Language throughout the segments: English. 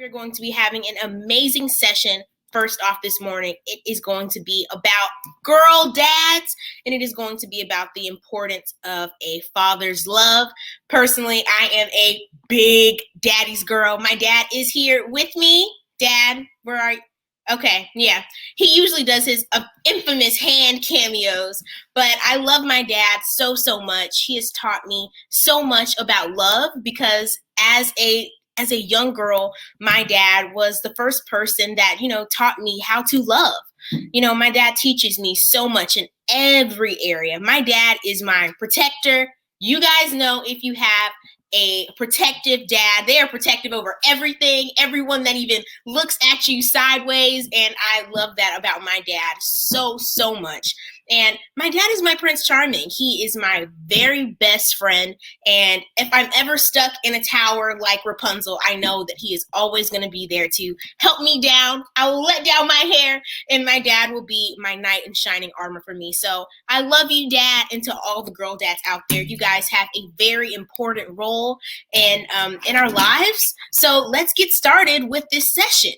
We're going to be having an amazing session. First off this morning, it is going to be about girl dads, and it is going to be about the importance of a father's love. Personally, I am a big daddy's girl. My dad is here with me. Dad, where are you? Okay, yeah. He usually does his infamous hand cameos, but I love my dad so much. He has taught me so much about love because as a young girl, my dad was the first person that, taught me how to love. My dad teaches me so much in every area. My dad is my protector. You guys know if you have a protective dad, they are protective over everything, everyone that even looks at you sideways. And I love that about my dad so much. And my dad is my Prince Charming. He is my very best friend. And if I'm ever stuck in a tower like Rapunzel, I know that he is always going to be there to help me down. I will let down my hair, and my dad will be my knight in shining armor for me. So I love you, Dad, and to all the girl dads out there. You guys have a very important role in our lives. So let's get started with this session.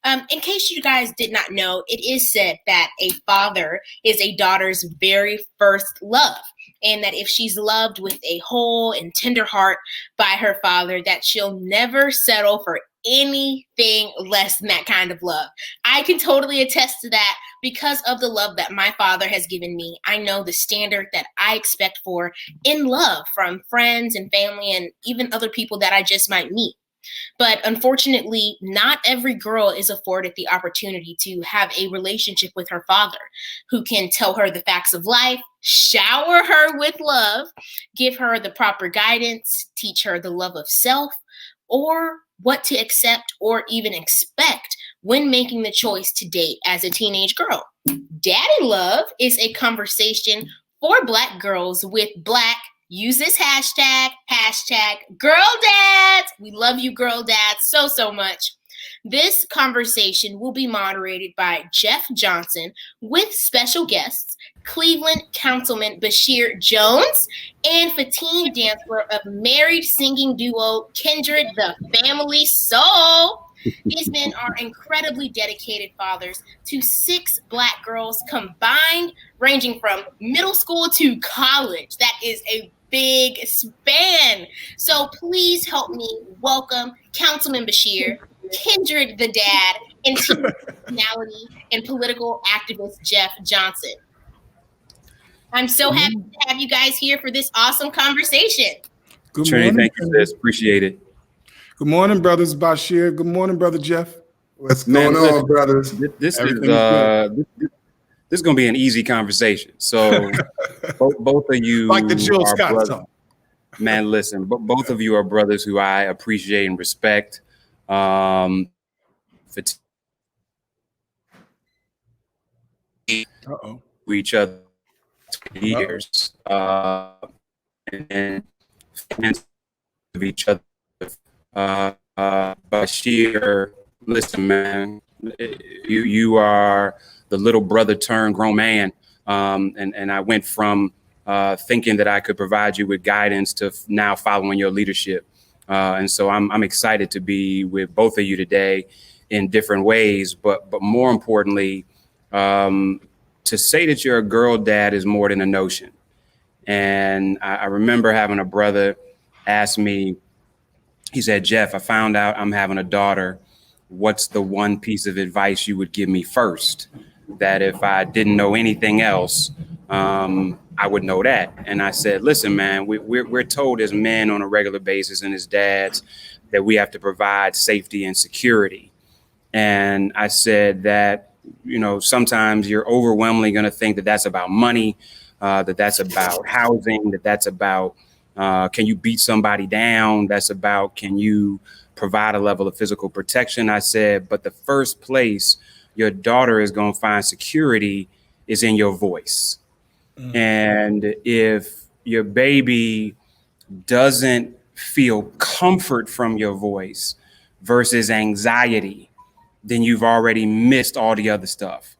In case you guys did not know, it is said that a father is a daughter's very first love, and that if she's loved with a whole and tender heart by her father, that she'll never settle for anything less than that kind of love. I can totally attest to that because of the love that my father has given me. I know the standard that I expect for in love from friends and family and even other people that I just might meet. But unfortunately, not every girl is afforded the opportunity to have a relationship with her father who can tell her the facts of life, shower her with love, give her the proper guidance, teach her the love of self, or what to accept or even expect when making the choice to date as a teenage girl. Daddy love is a conversation for Black girls with Black. Use this hashtag girl dads. We love you, girl dads, so much. This conversation will be moderated by Jeff Johnson with special guests, Cleveland Councilman Basheer Jones and Fatin Dantzler of married singing duo Kindred the Family Soul. These men are incredibly dedicated fathers to 6 Black girls combined, ranging from middle school to college. That is a big span. So please help me welcome Councilman Basheer, Kindred the Dad, and personality and political activist Jeff Johnson. I'm so happy to have you guys here for this awesome conversation. Good morning. Thank you, sis. Appreciate it. Good morning, brothers Basheer. Good morning, brother Jeff. What's going on, brothers? This is going to be an easy conversation. So both of you like the Jill Scott song. Man, listen, both of you are brothers who I appreciate and respect. For each other 20 years and fans of each other. Basheer, listen, man, you are the little brother turned grown man. And I went from thinking that I could provide you with guidance to now following your leadership. And so I'm excited to be with both of you today in different ways. But more importantly, to say that you're a girl dad is more than a notion. And I remember having a brother ask me, he said, Jeff, I found out I'm having a daughter. What's the one piece of advice you would give me first? That if I didn't know anything else, I would know that. And I said, listen, man, we're told as men on a regular basis and as dads that we have to provide safety and security. And I said that, sometimes you're overwhelmingly going to think that that's about money, that's about housing, that's about can you beat somebody down? That's about can you provide a level of physical protection? I said, but the first place your daughter is going to find security is in your voice. And if your baby doesn't feel comfort from your voice versus anxiety, then you've already missed all the other stuff.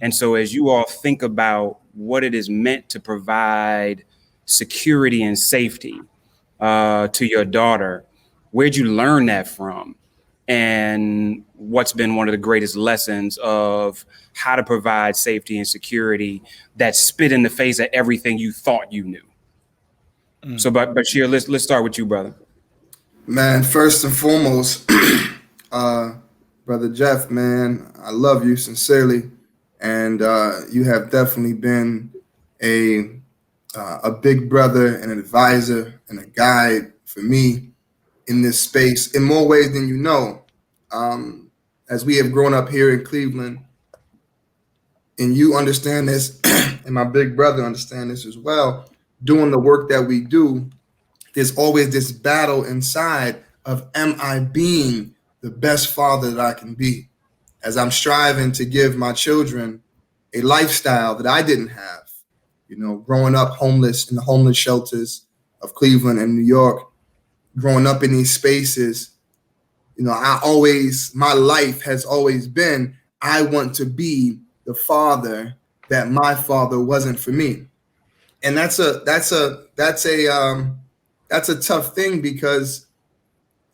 And so as you all think about what it is meant to provide security and safety to your daughter, where'd you learn that from? and what's been one of the greatest lessons of how to provide safety and security that spit in the face of everything you thought you knew. So, Basheer, let's start with you, brother. Man, first and foremost, Brother Jeff, man, I love you sincerely. And you have definitely been a big brother, and an advisor, and a guide for me in this space in more ways than you know. As we have grown up here in Cleveland, and you understand this, and my big brother understand this as well, doing the work that we do, there's always this battle inside of, am I being the best father that I can be? As I'm striving to give my children a lifestyle that I didn't have, you know, growing up homeless in the homeless shelters of Cleveland and New York, growing up in these spaces, you know, my life has always been, I want to be the father that my father wasn't for me. And that's a tough thing, because,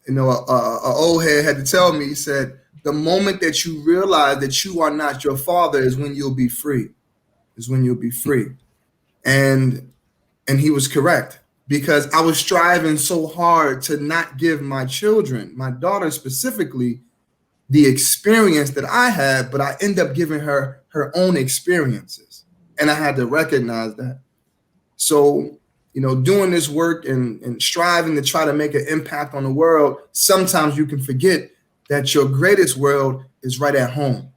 you know, a old head had to tell me, he said, the moment that you realize that you are not your father is when you'll be free, And he was correct, because I was striving so hard to not give my children, my daughter specifically, the experience that I had, but I end up giving her her own experiences. And I had to recognize that. So, you know, doing this work and striving to try to make an impact on the world, sometimes you can forget that your greatest world is right at home.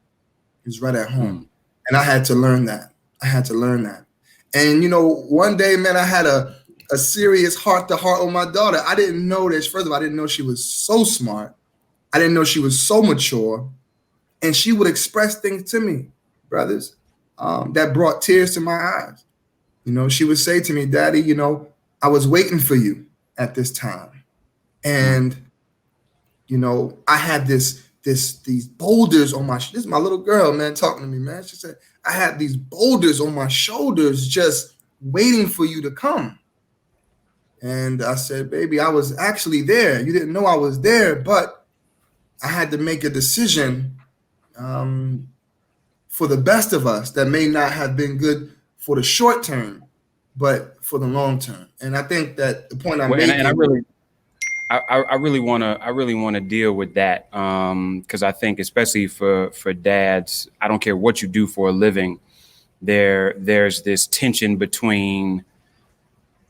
And I had to learn that. And, you know, one day, man, I had a serious heart-to-heart with my daughter. I didn't know this. First of all, I didn't know she was so smart. I didn't know she was so mature. And she would express things to me, brothers, that brought tears to my eyes. You know, she would say to me, Daddy, you know, I was waiting for you at this time. And, you know, I had these boulders on this is my little girl, man, talking to me, man. She said, I had these boulders on my shoulders just waiting for you to come. And I said, baby, I was actually there. You didn't know I was there, but I had to make a decision for the best of us that may not have been good for the short term, but for the long term. And I think that the point I'm making, and I really want to deal with that, because I think, especially for dads, I don't care what you do for a living, there's this tension between,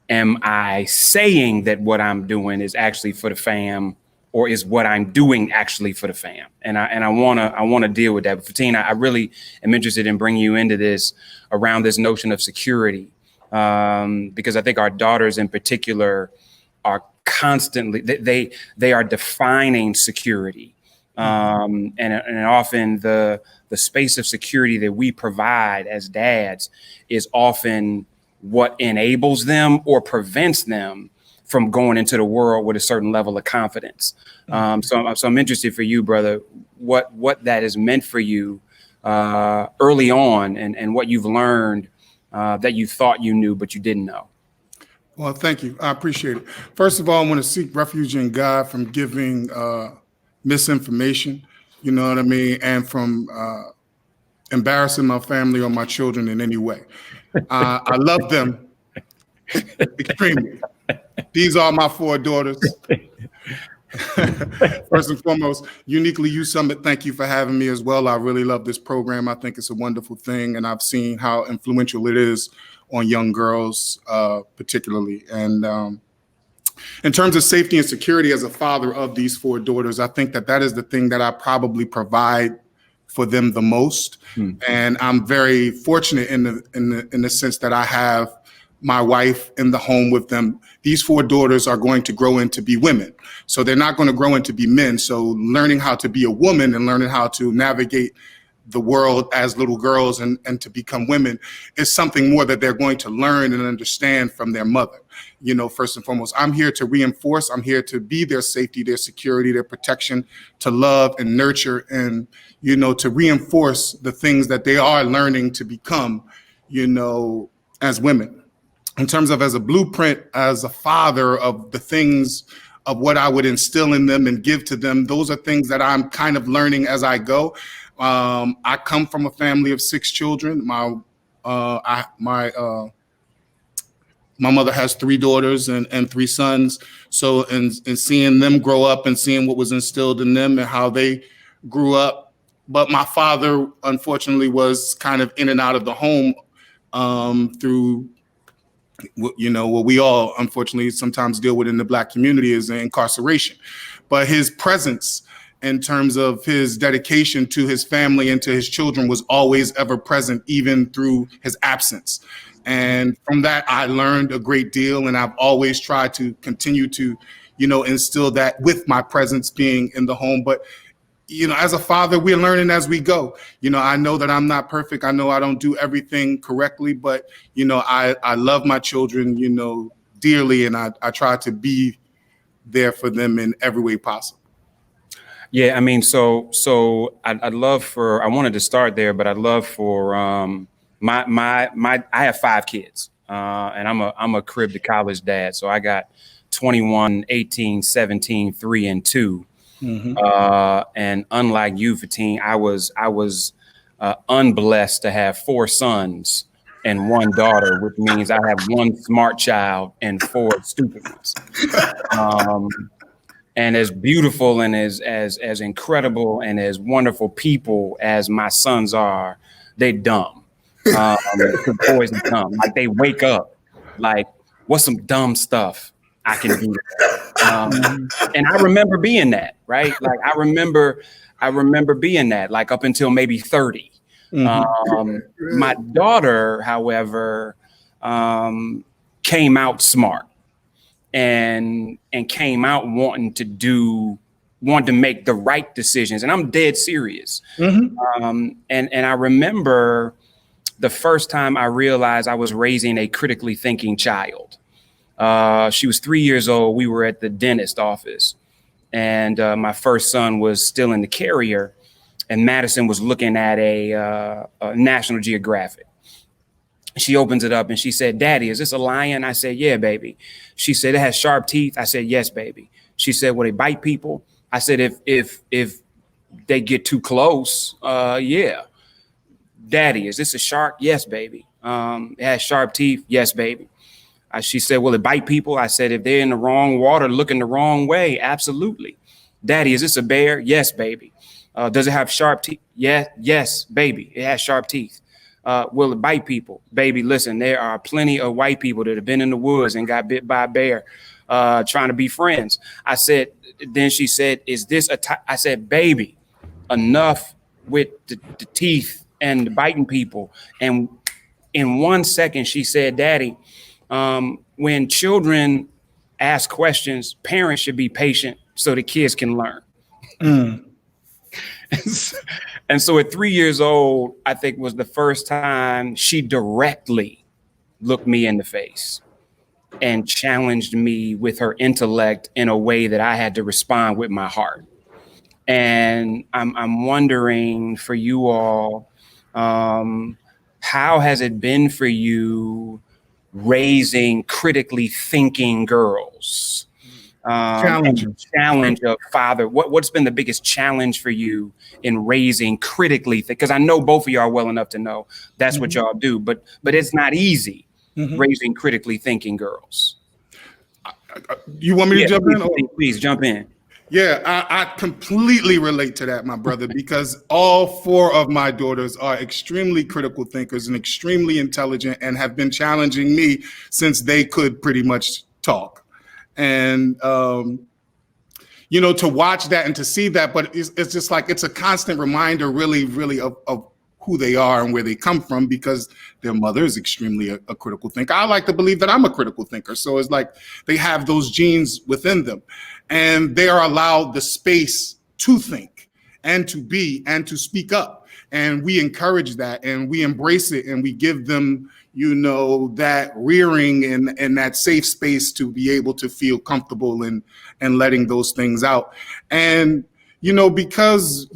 am I saying that what I'm doing is actually for the fam, or is what I'm doing actually for the fam? And I want to deal with that. But Fatin, I really am interested in bringing you into this around this notion of security, because I think our daughters in particular are constantly, they are defining security. And often the space of security that we provide as dads is often what enables them or prevents them from going into the world with a certain level of confidence. So I'm interested for you, brother, what that has meant for you early on, and what you've learned that you thought you knew, but you didn't know. Well, thank you. I appreciate it. First of all, I want to seek refuge in God from giving misinformation, you know what I mean, and from embarrassing my family or my children in any way. I love them extremely. These are my 4 daughters. First and foremost, Uniquely You Summit, thank you for having me as well. I really love this program. I think it's a wonderful thing, and I've seen how influential it is on young girls, particularly. And in terms of safety and security, as a father of these 4 daughters, I think that is the thing that I probably provide for them the most. And I'm very fortunate in the sense that I have my wife in the home with them. These 4 daughters are going to grow into be women. So they're not going to grow into be men. So learning how to be a woman and learning how to navigate the world as little girls and to become women is something more that they're going to learn and understand from their mother. You know, first and foremost, I'm here to reinforce, I'm here to be their safety, their security, their protection, to love and nurture, and, you know, to reinforce the things that they are learning to become, you know, as women. In terms of as a blueprint, as a father, of the things of what I would instill in them and give to them. Those are things that I'm kind of learning as I go. I come from a family of 6 children. My mother has 3 daughters and 3 sons. So, and seeing them grow up and seeing what was instilled in them and how they grew up. But my father, unfortunately, was kind of in and out of the home through, what we all unfortunately sometimes deal with in the Black community is incarceration. But his presence in terms of his dedication to his family and to his children was always ever present, even through his absence. And from that, I learned a great deal, and I've always tried to continue to, instill that with my presence being in the home. But, as a father, we're learning as we go. I know that I'm not perfect. I know I don't do everything correctly, but, I love my children, dearly, and I try to be there for them in every way possible. Yeah, I mean, so I'd love for, I wanted to start there, but I'd love for I have 5 kids, and I'm a crib to college dad. So I got 21, 18, 17, 3, and 2. Mm-hmm. And unlike you, Fatin, I was unblessed to have 4 sons and 1 daughter, which means I have 1 smart child and 4 stupid ones. And as beautiful and as incredible and as wonderful people as my sons are, they dumb. Because boys are dumb. Like, they wake up like, what's some dumb stuff I can do? And I remember being that, right? Like, I remember being that, like, up until maybe 30. Mm-hmm. My daughter, however, came out smart and came out wanting to make the right decisions. And I'm dead serious. Mm-hmm. And I remember the first time I realized I was raising a critically thinking child. She was 3 years old. We were at the dentist office, and my first son was still in the carrier, and Madison was looking at a National Geographic. She opens it up and she said, "Daddy, is this a lion?" I said, "Yeah, baby." She said, "It has sharp teeth." I said, "Yes, baby." She said, "Will they bite people?" I said, if they get too close, yeah. "Daddy, is this a shark?" "Yes, baby." "It has sharp teeth." "Yes, baby." She said, "Will it bite people?" I said, "If they're in the wrong water, looking the wrong way, absolutely." "Daddy, is this a bear?" "Yes, baby." "Does it have sharp teeth?" Yes, baby. It has sharp teeth." "Will it bite people?" "Baby, listen, there are plenty of white people that have been in the woods and got bit by a bear trying to be friends. I said, then she said, "Is this I said, "Baby, enough with the teeth and the biting people." And in 1 second, she said, "Daddy, when children ask questions, parents should be patient so the kids can learn." Mm. And so at 3 years old, I think was the first time she directly looked me in the face and challenged me with her intellect in a way that I had to respond with my heart. And I'm wondering for you all, how has it been for you raising critically thinking girls? Challenge of father. What's been the biggest challenge for you in raising critically? Because I know both of y'all well enough to know that's what y'all do, but it's not easy raising critically thinking girls. You want me to jump in? Please jump in. Yeah, I completely relate to that, my brother, because all 4 of my daughters are extremely critical thinkers and extremely intelligent and have been challenging me since they could pretty much talk. And, to watch that and to see that, but it's just like, it's a constant reminder really, really of who they are and where they come from, because their mother is extremely a critical thinker. I like to believe that I'm a critical thinker. So it's like they have those genes within them, and they are allowed the space to think and to be and to speak up. And we encourage that and we embrace it, and we give them, that rearing and that safe space to be able to feel comfortable and letting those things out. And, because,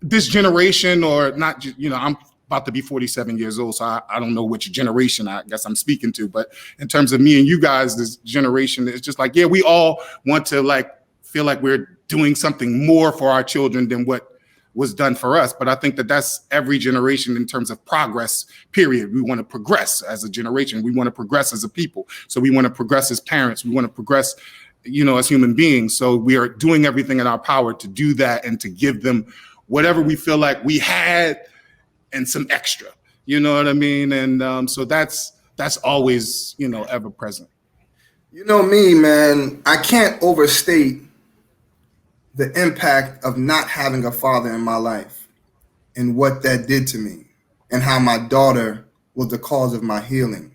this generation, or not, I'm about to be 47 years old, so I don't know which generation I guess I'm speaking to, but in terms of me and you guys, this generation, it's just like, yeah, we all want to like feel like we're doing something more for our children than what was done for us. But I think that that's every generation in terms of progress, period. We want to progress as a generation. We want to progress as a people. So we want to progress as parents. We want to progress, you know, as human beings. So we are doing everything in our power to do that and to give them whatever we feel like we had and some extra, you know what I mean? And so that's always, you know, ever present. You know me, man, I can't overstate the impact of not having a father in my life and what that did to me and how my daughter was the cause of my healing.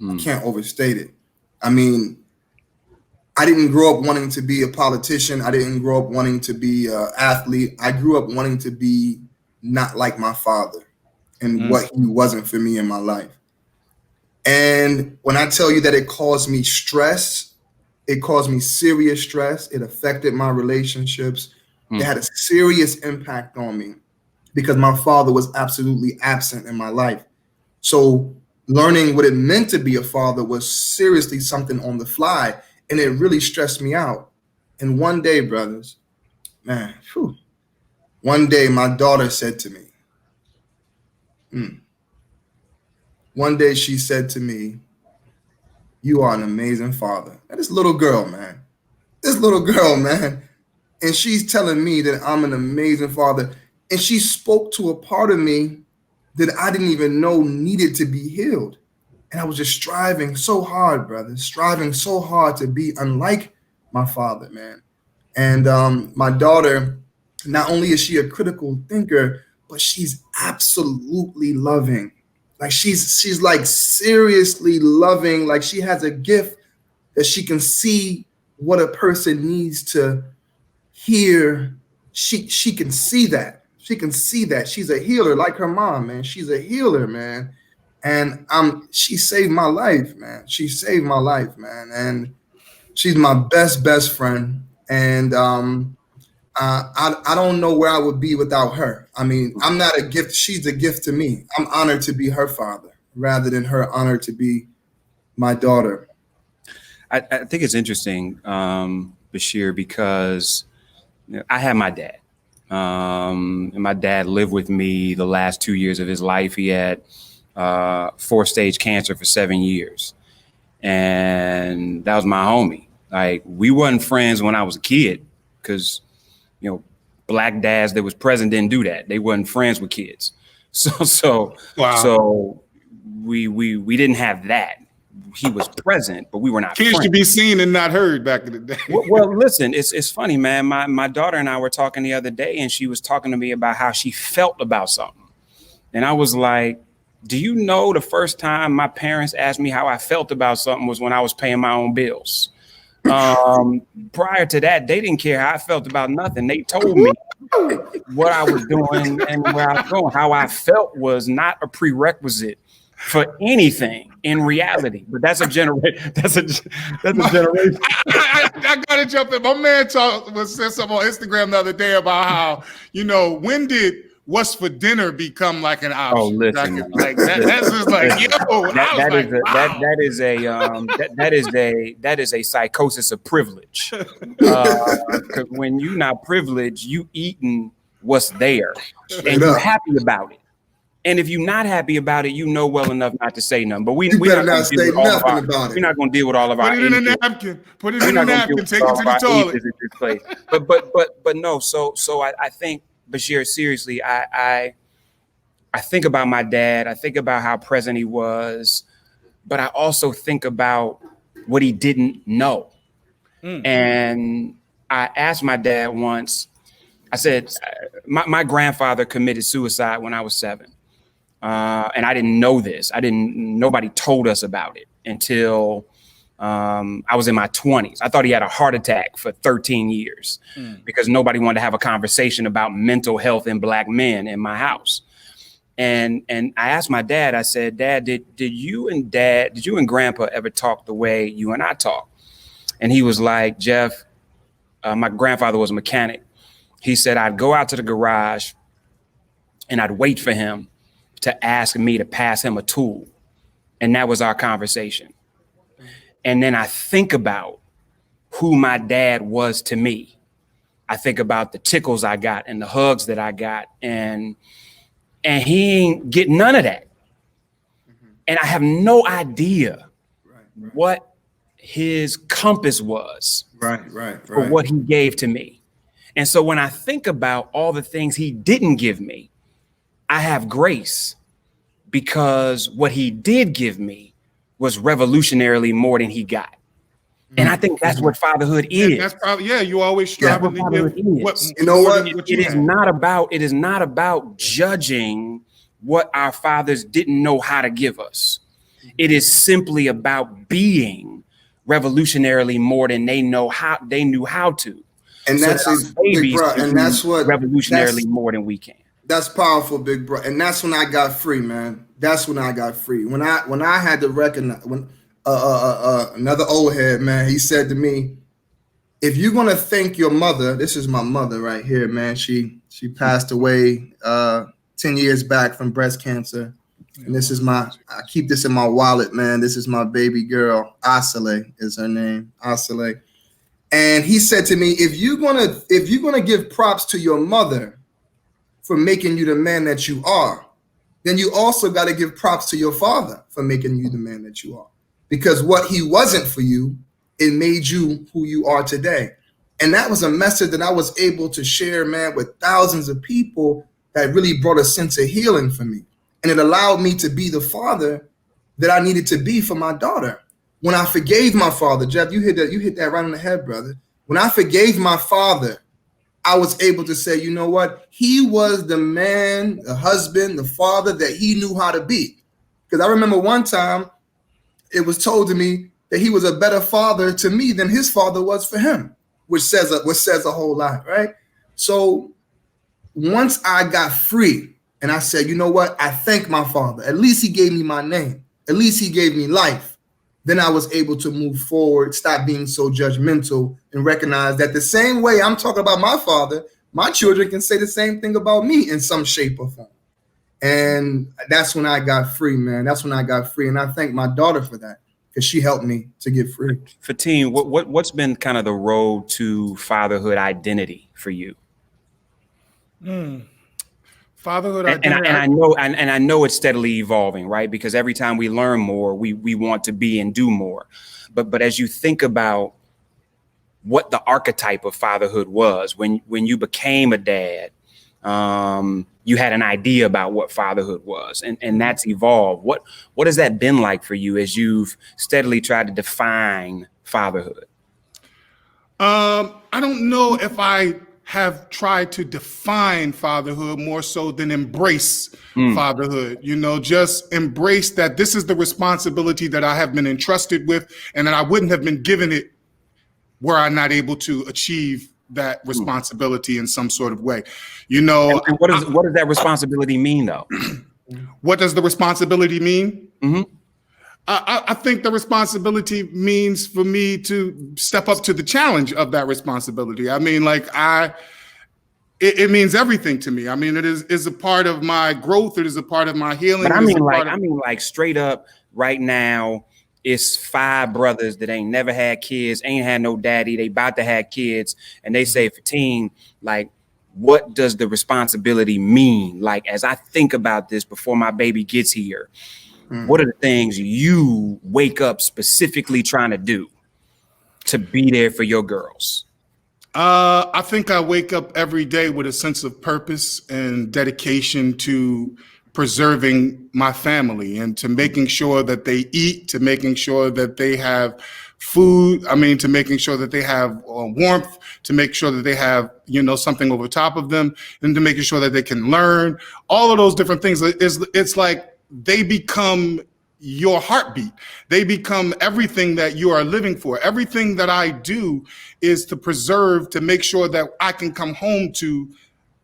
I can't overstate it. I mean, I didn't grow up wanting to be a politician. I didn't grow up wanting to be an athlete. I grew up wanting to be not like my father and what he wasn't for me in my life. And when I tell you that it caused me stress, it caused me serious stress. It affected my relationships. It had a serious impact on me because my father was absolutely absent in my life. So learning what it meant to be a father was seriously something on the fly, and it really stressed me out. And one day, brothers, man, one day my daughter said to me, one day she said to me, "You are an amazing father." And this little girl, man. And she's telling me that I'm an amazing father. And she spoke to a part of me that I didn't even know needed to be healed. And I was just striving so hard, brother, striving so hard to be unlike my father, man. And my daughter, not only is she a critical thinker, but she's absolutely loving. Like she's like seriously loving. Like she has a gift that she can see what a person needs to hear. She can see that. She can see that. She's a healer, like her mom, man. She's a healer, man. And she saved my life, man. She saved my life, man. And she's my best friend. And I don't know where I would be without her. I mean, I'm not a gift. She's a gift to me. I'm honored to be her father rather than her honored to be my daughter. I think it's interesting, Basheer, because I had my dad. And my dad lived with me the last 2 years of his life. He had 4-stage cancer for 7 years. And that was my homie. Like, we wasn't friends when I was a kid because, you know, black dads that was present didn't do that. They wasn't friends with kids. So we didn't have that. He was present, but we were not kids friends. to be seen and not heard back in the day. Well, listen, it's funny, man. My daughter and I were talking the other day, and she was talking to me about how she felt about something. And I was like, do you know the first time my parents asked me how I felt about something was when I was paying my own bills? Prior to that, they didn't care how I felt about nothing. They told me what I was doing and where I was going. How I felt was not a prerequisite for anything in reality. But that's a generation. That's a generation. I gotta jump in. My man said something on Instagram the other day about how, you know, when did what's for dinner become like an option? Oh, listen, like that's just like, yo, that is a psychosis of privilege. Because when you're not privileged, you eating what's there, and you're happy about it. And if you're not happy about it, you know well enough not to say nothing. But we're not going to deal with all of our. We're not going to deal with all of our. Put it in a napkin. Put it in a napkin. Take it to the toilet. But no. So I think, Basheer, seriously, I think about my dad. I think about how present he was, but I also think about what he didn't know. And I asked my dad once. I said, my grandfather committed suicide when I was 7. And I didn't know this. Nobody told us about it until I was in my 20s. I thought he had a heart attack for 13 years because nobody wanted to have a conversation about mental health in Black men in my house. And I asked my dad, I said, Dad, did you and Grandpa ever talk the way you and I talk? And he was like, Jeff, my grandfather was a mechanic. He said, I'd go out to the garage and I'd wait for him. to ask me to pass him a tool. And that was our conversation. And then I think about who my dad was to me. I think about the tickles I got and the hugs that I got, and he ain't get none of that. And I have no idea what his compass was for what he gave to me. And so when I think about all the things he didn't give me, I have grace, because what he did give me was revolutionarily more than he got. And I think that's what fatherhood is. That's probably, you always strive to give what, you know what? It is not about judging what our fathers didn't know how to give us. It is simply about being revolutionarily more than they knew how to. And that's big bro, and that's what revolutionarily more than we can. That's powerful, big bro. And that's when I got free, man. That's when I got free. When I had to recognize, when another old head, man, he said to me, if you're gonna thank your mother, this is my mother right here, man. She passed away 10 years back from breast cancer. And this is I keep this in my wallet, man. This is my baby girl. Asile is her name. Asile. And he said to me, if you're gonna give props to your mother for making you the man that you are, then you also got to give props to your father for making you the man that you are. Because what he wasn't for you, it made you who you are today. And that was a message that I was able to share, man, with thousands of people that really brought a sense of healing for me. And it allowed me to be the father that I needed to be for my daughter. When I forgave my father, Jeff, you hit that right on the head, brother. When I forgave my father, I was able to say, you know what? He was the man, the husband, the father that he knew how to be. Because I remember one time it was told to me that he was a better father to me than his father was for him, which says a whole lot, right? So once I got free and I said, you know what? I thank my father. At least he gave me my name. At least he gave me life. Then I was able to move forward, stop being so judgmental, and recognize that the same way I'm talking about my father, my children can say the same thing about me in some shape or form. And that's when I got free, man. That's when I got free. And I thank my daughter for that, because she helped me to get free. Fatin, what's been kind of the road to fatherhood identity for you? Fatherhood identity. And I know it's steadily evolving, right? Because every time we learn more, we want to be and do more. But as you think about what the archetype of fatherhood was when you became a dad, you had an idea about what fatherhood was, and that's evolved. What has that been like for you as you've steadily tried to define fatherhood? I don't know if I have tried to define fatherhood more so than embrace fatherhood, just embrace that this is the responsibility that I have been entrusted with, and that I wouldn't have been given it were I not able to achieve that responsibility in some sort of way. And what does that responsibility mean, though? What does the responsibility mean? Mm-hmm. I think the responsibility means for me to step up to the challenge of that responsibility. I mean, it means everything to me. I mean, it is a part of my growth. It is a part of my healing. But I mean, straight up right now, it's 5 brothers that ain't never had kids, ain't had no daddy. They about to have kids. And they say, Fatin, what does the responsibility mean? As I think about this before my baby gets here, what are the things you wake up specifically trying to do to be there for your girls? I think I wake up every day with a sense of purpose and dedication to preserving my family and to making sure that they eat, to making sure that they have food. I mean, to making sure that they have warmth, to make sure that they have, something over top of them, and to making sure that they can learn. All of those different things. It's like they become your heartbeat. They become everything that you are living for. Everything that I do is to preserve, to make sure that I can come home to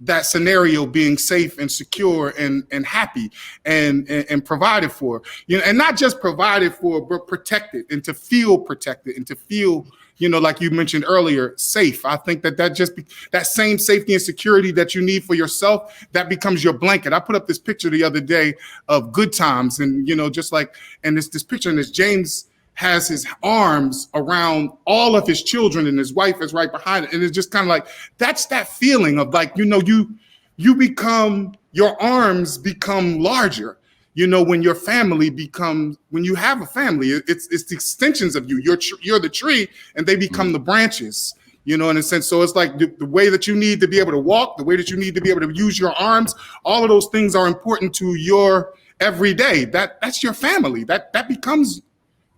that scenario being safe and secure and happy and provided for, and not just provided for, but protected, and to feel protected and to feel, like you mentioned earlier, safe. I think that same safety and security that you need for yourself, that becomes your blanket. I put up this picture the other day of Good Times, and just like, and this picture, and this James has his arms around all of his children, and his wife is right behind it. And it's just kind of like, that's that feeling of like, you become, your arms become larger, when your family becomes, when you have a family, it's the extensions of you. You're the tree, and they become the branches, in a sense. So it's like the way that you need to be able to walk, the way that you need to be able to use your arms, all of those things are important to your everyday. That's your family. That becomes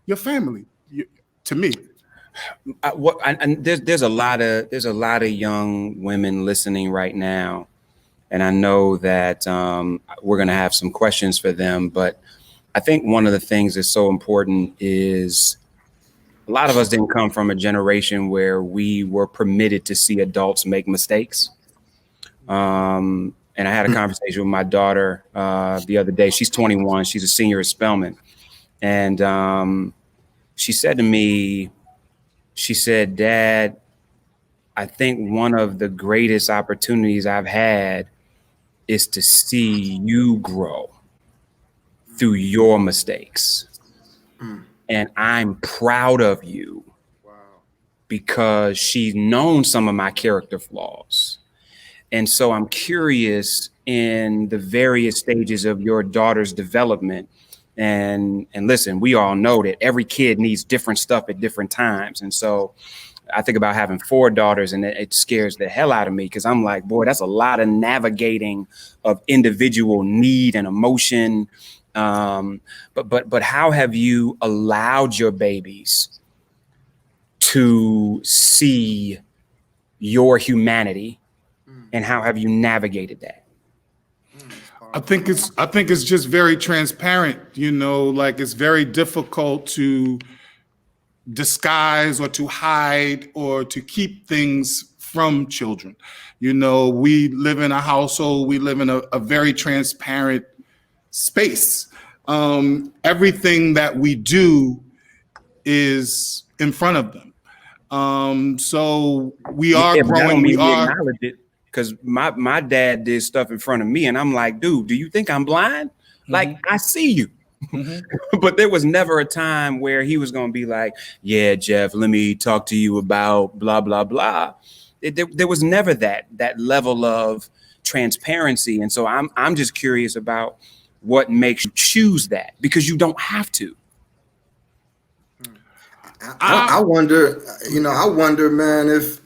your family, to me. There's a lot of young women listening right now, and I know that we're going to have some questions for them. But I think one of the things that's so important is a lot of us didn't come from a generation where we were permitted to see adults make mistakes. And I had a conversation with my daughter the other day. She's 21. She's a senior at Spelman, and she said to me, she said, "Dad, I think one of the greatest opportunities I've had is to see you grow through your mistakes. And I'm proud of you." Wow. Because she's known some of my character flaws. And so I'm curious, in the various stages of your daughter's development, and listen, we all know that every kid needs different stuff at different times. And so I think about having 4 daughters, and it scares the hell out of me, because I'm like, boy, that's a lot of navigating of individual need and emotion. But how have you allowed your babies to see your humanity, and how have you navigated that? I think it's just very transparent, like it's very difficult to disguise or to hide or to keep things from children. We live in a household, we live in a very transparent space. Everything that we do is in front of them. So we are growing. We acknowledge it. Because my dad did stuff in front of me, and I'm like, dude, do you think I'm blind? Like, I see you. But there was never a time where he was going to be like, yeah, Jeff, let me talk to you about blah, blah, blah. There was never that level of transparency. And so I'm just curious about what makes you choose that, because you don't have to. I wonder, man, if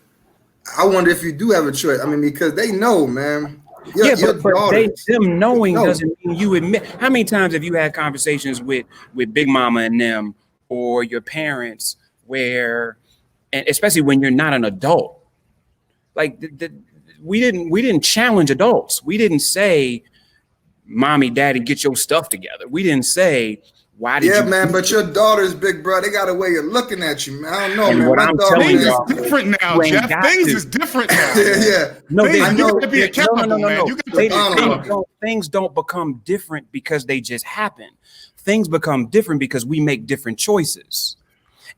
you do have a choice. I mean, because they know, man. But them knowing doesn't mean you admit. How many times have you had conversations with Big Mama and them, or your parents, where, and especially when you're not an adult, like we didn't challenge adults. We didn't say, "Mommy, Daddy, get your stuff together." We didn't say, "Why did you?" Yeah, man, but your daughter's big, bro. They got a way of looking at you, man. I don't know, and man. What I'm telling you, things is different now, Jeff. Things is different now. Yeah. No, you got to be accountable, man. Things don't become different because they just happen. Things become different because we make different choices.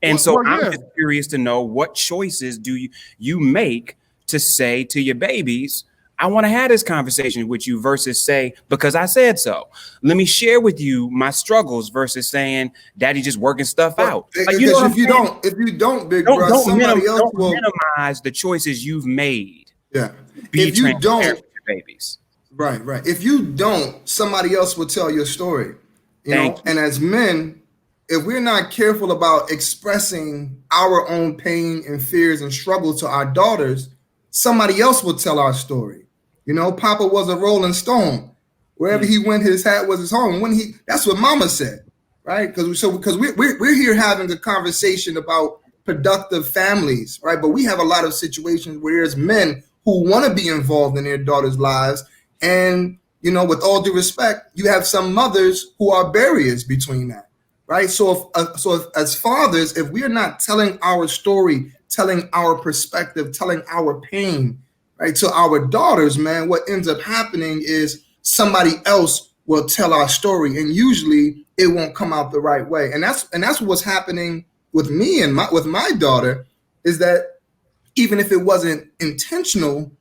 And I'm just curious to know, what choices do you make to say to your babies, I want to have this conversation with you, versus say, because I said so. Let me share with you my struggles, versus saying, Daddy just working stuff out. Like, if you don't, big bro, somebody else will minimize the choices you've made. Yeah. If you don't, with your babies. Right. If you don't, somebody else will tell your story. You know? And as men, if we're not careful about expressing our own pain and fears and struggles to our daughters, somebody else will tell our story. Papa was a Rolling Stone. Wherever he went, his hat was his home. That's what Mama said, right? Because we're here having a conversation about productive families, right? But we have a lot of situations where there's men who want to be involved in their daughters' lives, and with all due respect, you have some mothers who are barriers between that, right? So if as fathers, if we're not telling our story, telling our perspective, telling our pain, right? To our daughters, man, what ends up happening is somebody else will tell our story, and usually it won't come out the right way. And that's what's happening with me and with my daughter, is that even if it wasn't intentional,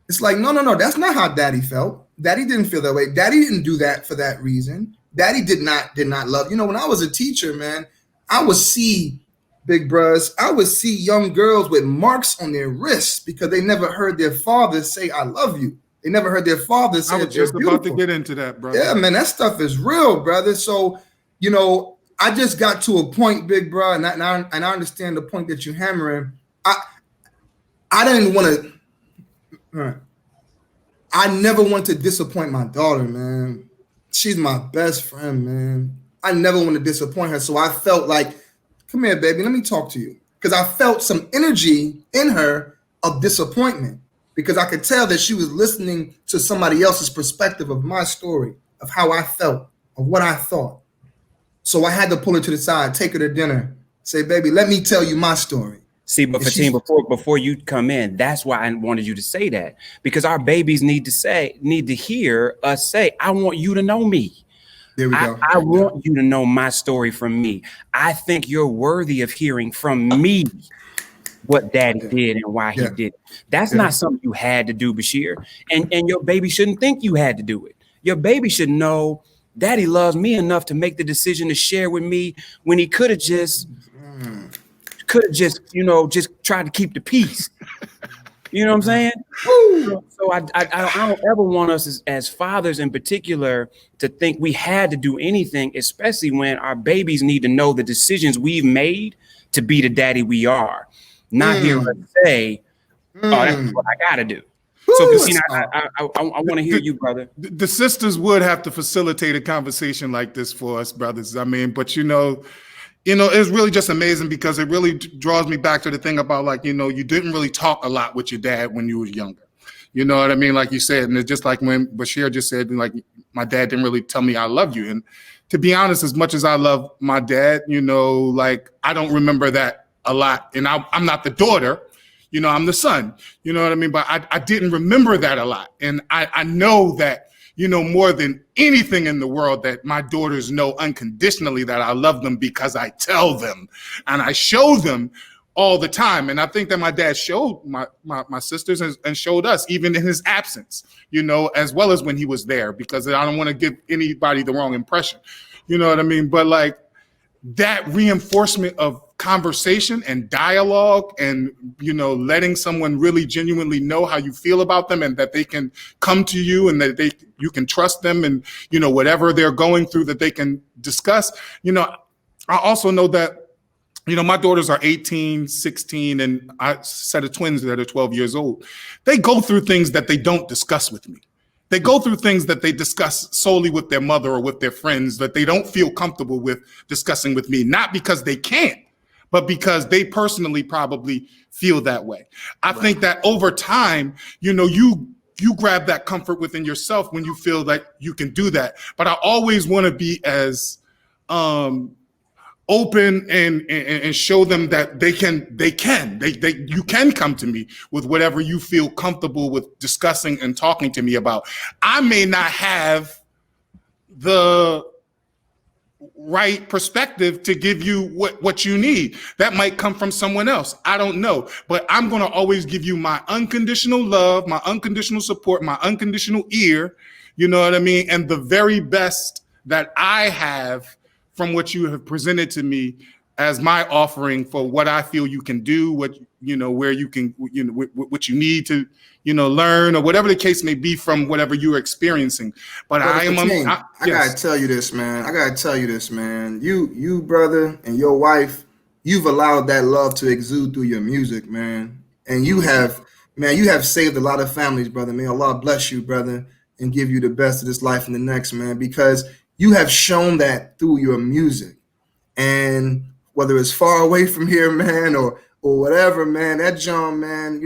it's like, no, that's not how daddy felt. Daddy didn't feel that way. Daddy didn't do that for that reason. Daddy did not love. You know, when I was a teacher, man, I would see big bros, I would see young girls with marks on their wrists because they never heard their father say, I love you. They never heard their father say, I was just about to get into that, brother. Yeah, man, that stuff is real, brother. So, you know, I just got to a point, big bro, and I understand the point that you're hammering. I didn't want to, I never want to disappoint my daughter, man. She's my best friend, man. I never want to disappoint her. So I felt like, come here, baby, let me talk to you. Because I felt some energy in her of disappointment, because I could tell that she was listening to somebody else's perspective of my story, of how I felt, of what I thought. So I had to pull her to the side, take her to dinner, say, baby, let me tell you my story. See, but Fatin, before you come in, that's why I wanted you to say that, because our babies need to hear us say, I want you to know me. There we go. I want you to know my story from me. I think you're worthy of hearing from me what daddy did and why he did it. That's not something you had to do, Basheer. And your baby shouldn't think you had to do it. Your baby should know daddy loves me enough to make the decision to share with me when he could have just, just tried to keep the peace. You know what I'm saying? So I don't ever want us as fathers in particular to think we had to do anything, especially when our babies need to know the decisions we've made to be the daddy we are. Not hear us say, oh, that's what I gotta do. So Christina, I want to hear you, brother. The sisters would have to facilitate a conversation like this for us, brothers. I mean, but you know, it's really just amazing, because it really draws me back to the thing about, like, you didn't really talk a lot with your dad when you were younger. You know what I mean? Like you said, and it's just like when Basheer just said, like, my dad didn't really tell me I love you. And to be honest, as much as I love my dad, like, I don't remember that a lot. And I'm not the daughter, I'm the son, you know what I mean? But I didn't remember that a lot. And I know that, more than anything in the world, that my daughters know unconditionally that I love them, because I tell them and I show them all the time. And I think that my dad showed my sisters and showed us, even in his absence, as well as when he was there, because I don't want to give anybody the wrong impression, you know what I mean? But like, that reinforcement of conversation and dialogue and, letting someone really genuinely know how you feel about them, and that they can come to you, and that you can trust them, and, whatever they're going through, that they can discuss. I also know that, my daughters are 18, 16, and a set of twins that are 12 years old. They go through things that they don't discuss with me. They go through things that they discuss solely with their mother or with their friends, that they don't feel comfortable with discussing with me, not because they can't, but because they personally probably feel that way. I think that over time, you grab that comfort within yourself when you feel like you can do that. But I always want to be as open and show them that you can come to me with whatever you feel comfortable with discussing and talking to me about. I may not have the right perspective to give you what you need. That might come from someone else. I don't know. But I'm going to always give you my unconditional love, my unconditional support, my unconditional ear, you know what I mean? And the very best that I have from what you have presented to me as my offering for what I feel you can do, what, where you can, what you need to, learn, or whatever the case may be from whatever you're experiencing. But I gotta tell you this, man. You, brother, and your wife, you've allowed that love to exude through your music, man. And you have saved a lot of families, brother. May Allah bless you, brother, and give you the best of this life and the next, man, because you have shown that through your music. And whether it's far away from here, man, or whatever, man, that John, man,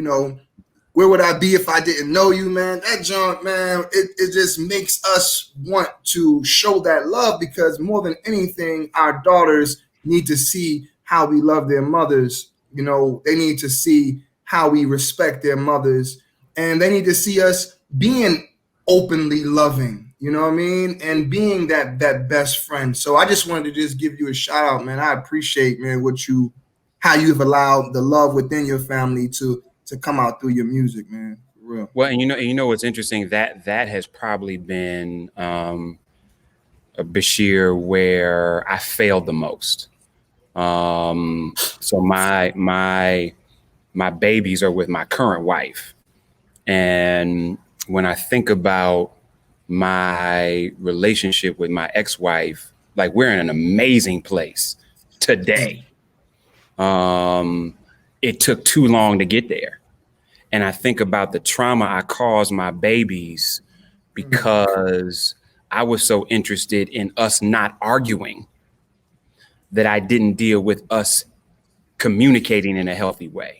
where would I be if I didn't know you, man? That John, man, it just makes us want to show that love, because more than anything, our daughters need to see how we love their mothers. They need to see how we respect their mothers. and they need to see us being openly loving, you know what I mean, and being that best friend. So I just wanted to just give you a shout out, man. I appreciate, man, how you've allowed the love within your family to come out through your music, man. For real. Well, and you know what's interesting, that has probably been a Basheer where I failed the most. So my babies are with my current wife, and when I think about my relationship with my ex-wife, like, we're in an amazing place today. It took too long to get there. And I think about the trauma I caused my babies because I was so interested in us not arguing that I didn't deal with us communicating in a healthy way.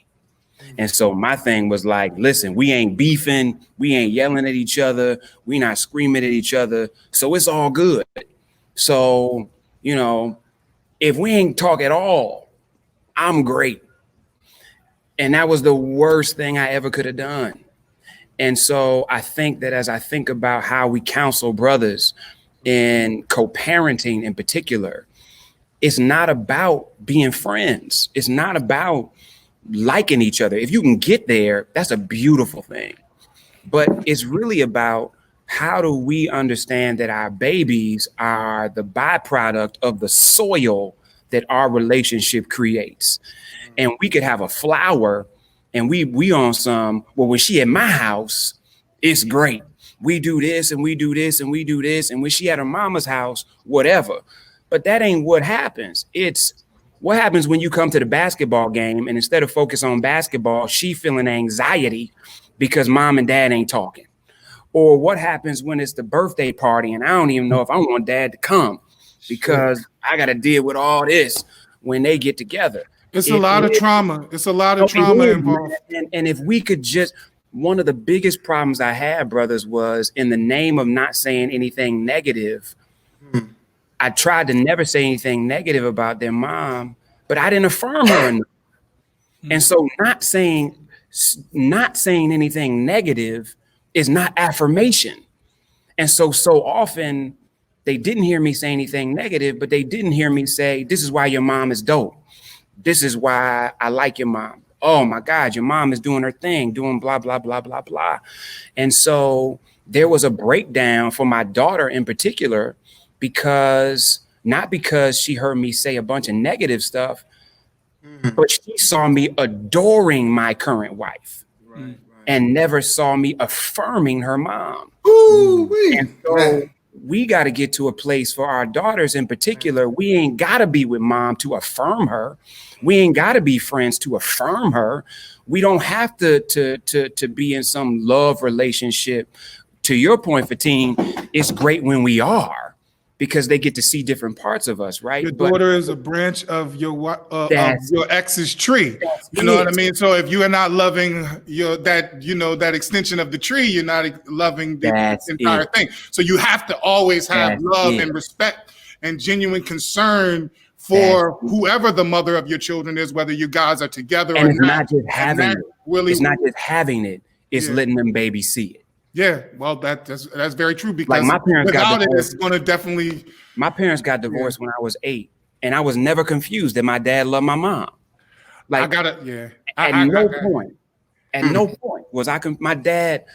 And so my thing was like, listen, we ain't beefing, we ain't yelling at each other, we not screaming at each other, so it's all good. So, you know, if we ain't talk at all, I'm great. And that was the worst thing I ever could have done. And so I think that as I think about how we counsel brothers in co-parenting in particular, it's not about being friends. It's not about liking each other. If you can get there, that's a beautiful thing. But it's really about, how do we understand that our babies are the byproduct of the soil that our relationship creates? And we could have a flower and we on some, well, when she at my house, it's great. We do this and we do this and we do this. And when she at her mama's house, whatever. But that ain't what happens. It's what happens when you come to the basketball game and instead of focus on basketball, she feeling anxiety because mom and dad ain't talking. Or what happens when it's the birthday party and I don't even know if I want dad to come because I got to deal with all this when they get together. It's a lot of trauma. It's a lot of trauma involved. And if we could just, one of the biggest problems I had, brothers, was in the name of not saying anything negative. I tried to never say anything negative about their mom, but I didn't affirm her enough. And so not saying anything negative is not affirmation. And so often they didn't hear me say anything negative, but they didn't hear me say, this is why your mom is dope. This is why I like your mom. Oh my God, your mom is doing her thing, doing blah, blah, blah, blah, blah. And so there was a breakdown for my daughter in particular, not because she heard me say a bunch of negative stuff, but she saw me adoring my current wife and never saw me affirming her mom. And so we got to get to a place for our daughters in particular. We ain't got to be with mom to affirm her. We ain't got to be friends to affirm her. We don't have to be in some love relationship. To your point, Fatin, it's great when we are, because they get to see different parts of us, right? Your daughter is a branch of your ex's tree. You know what I mean? So if you are not loving that extension of the tree, you're not loving the entire thing. So you have to always have love and respect and genuine concern for whoever the mother of your children is, whether you guys are together or not. Not just having it. It's not just having it. It's letting them babies see it. Yeah, well, that's very true, because like my parents without it, it's going to definitely. My parents got divorced when I was 8, and I was never confused that my dad loved my mom. Like, At no point was my dad,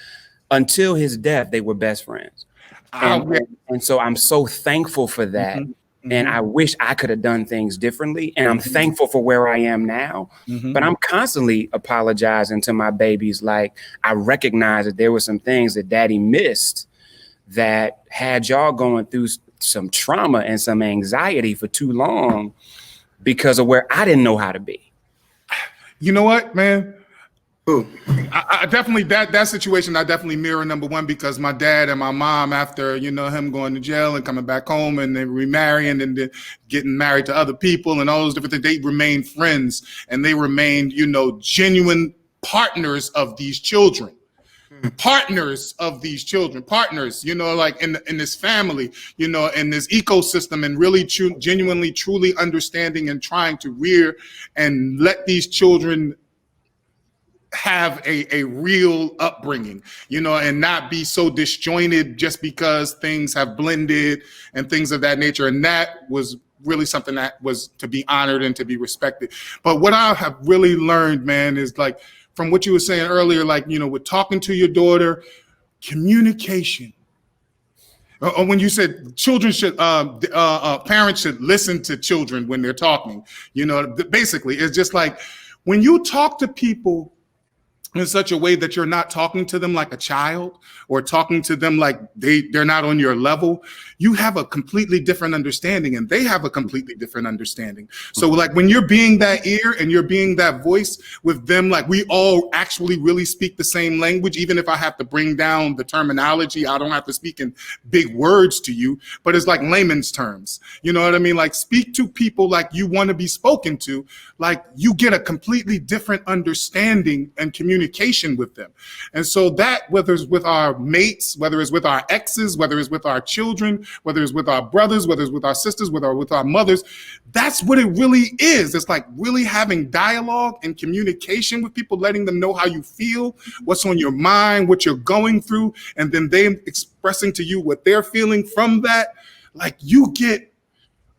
until his death, they were best friends. And so I'm so thankful for that. And I wish I could have done things differently. And I'm thankful for where I am now. But I'm constantly apologizing to my babies. Like, I recognize that there were some things that daddy missed that had y'all going through some trauma and some anxiety for too long because of where I didn't know how to be. You know what, man? I definitely, that situation, I definitely mirror, number one, because my dad and my mom, after, him going to jail and coming back home and then remarrying and then getting married to other people and all those different things, they remained friends and they remained, genuine partners of these children. Partners, like in this family, in this ecosystem, and really genuinely, truly understanding and trying to rear and let these children have a real upbringing, you know, and not be so disjointed just because things have blended and things of that nature. And that was really something that was to be honored and to be respected. But what I have really learned, man, is like from what you were saying earlier, like, you know, with talking to your daughter, communication. Or when you said children should, parents should listen to children when they're talking, you know, basically it's just like when you talk to people in such a way that you're not talking to them like a child or talking to them like they're not on your level, you have a completely different understanding and they have a completely different understanding. So like when you're being that ear and you're being that voice with them, like we all actually really speak the same language. Even if I have to bring down the terminology, I don't have to speak in big words to you, but it's like layman's terms. You know what I mean? Like speak to people like you want to be spoken to, like you get a completely different understanding and communication with them. And so that, whether it's with our mates, whether it's with our exes, whether it's with our children, whether it's with our brothers, whether it's with our sisters, with our mothers, that's what it really is. It's like really having dialogue and communication with people, letting them know how you feel, what's on your mind, what you're going through, and then they expressing to you what they're feeling from that. Like you get,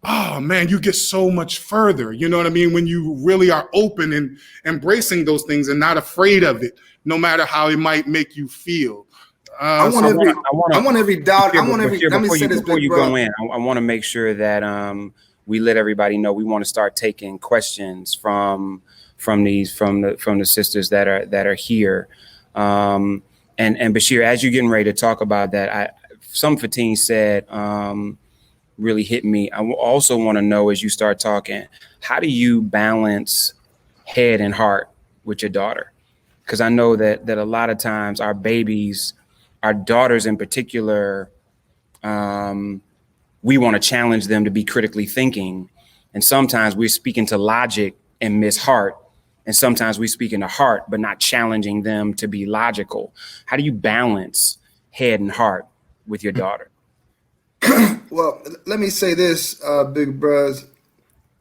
oh man, you get so much further. You know what I mean? When you really are open and embracing those things and not afraid of it, no matter how it might make you feel. I want every doubt. Let me say this before you go in. I want to make sure that we let everybody know we want to start taking questions from the sisters that are here. And Basheer, as you're getting ready to talk about that, some Fatin said really hit me. I also want to know, as you start talking, how do you balance head and heart with your daughter? Because I know that a lot of times our babies, our daughters in particular, we want to challenge them to be critically thinking. And sometimes we're speaking to logic and miss heart. And sometimes we speak into heart, but not challenging them to be logical. How do you balance head and heart with your daughter? Well, let me say this, big bros,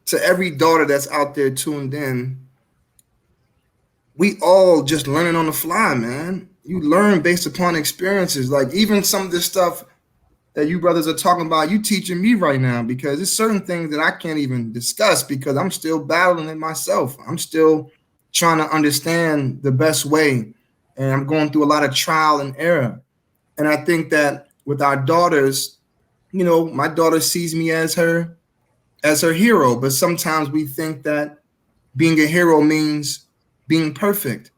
to every daughter that's out there tuned in, we all just learning on the fly, man. You learn based upon experiences. Like even some of this stuff that you brothers are talking about, you teaching me right now, because there's certain things that I can't even discuss because I'm still battling it myself. I'm still trying to understand the best way. And I'm going through a lot of trial and error. And I think that with our daughters, you know, my daughter sees me as her hero, but sometimes we think that being a hero means being perfect.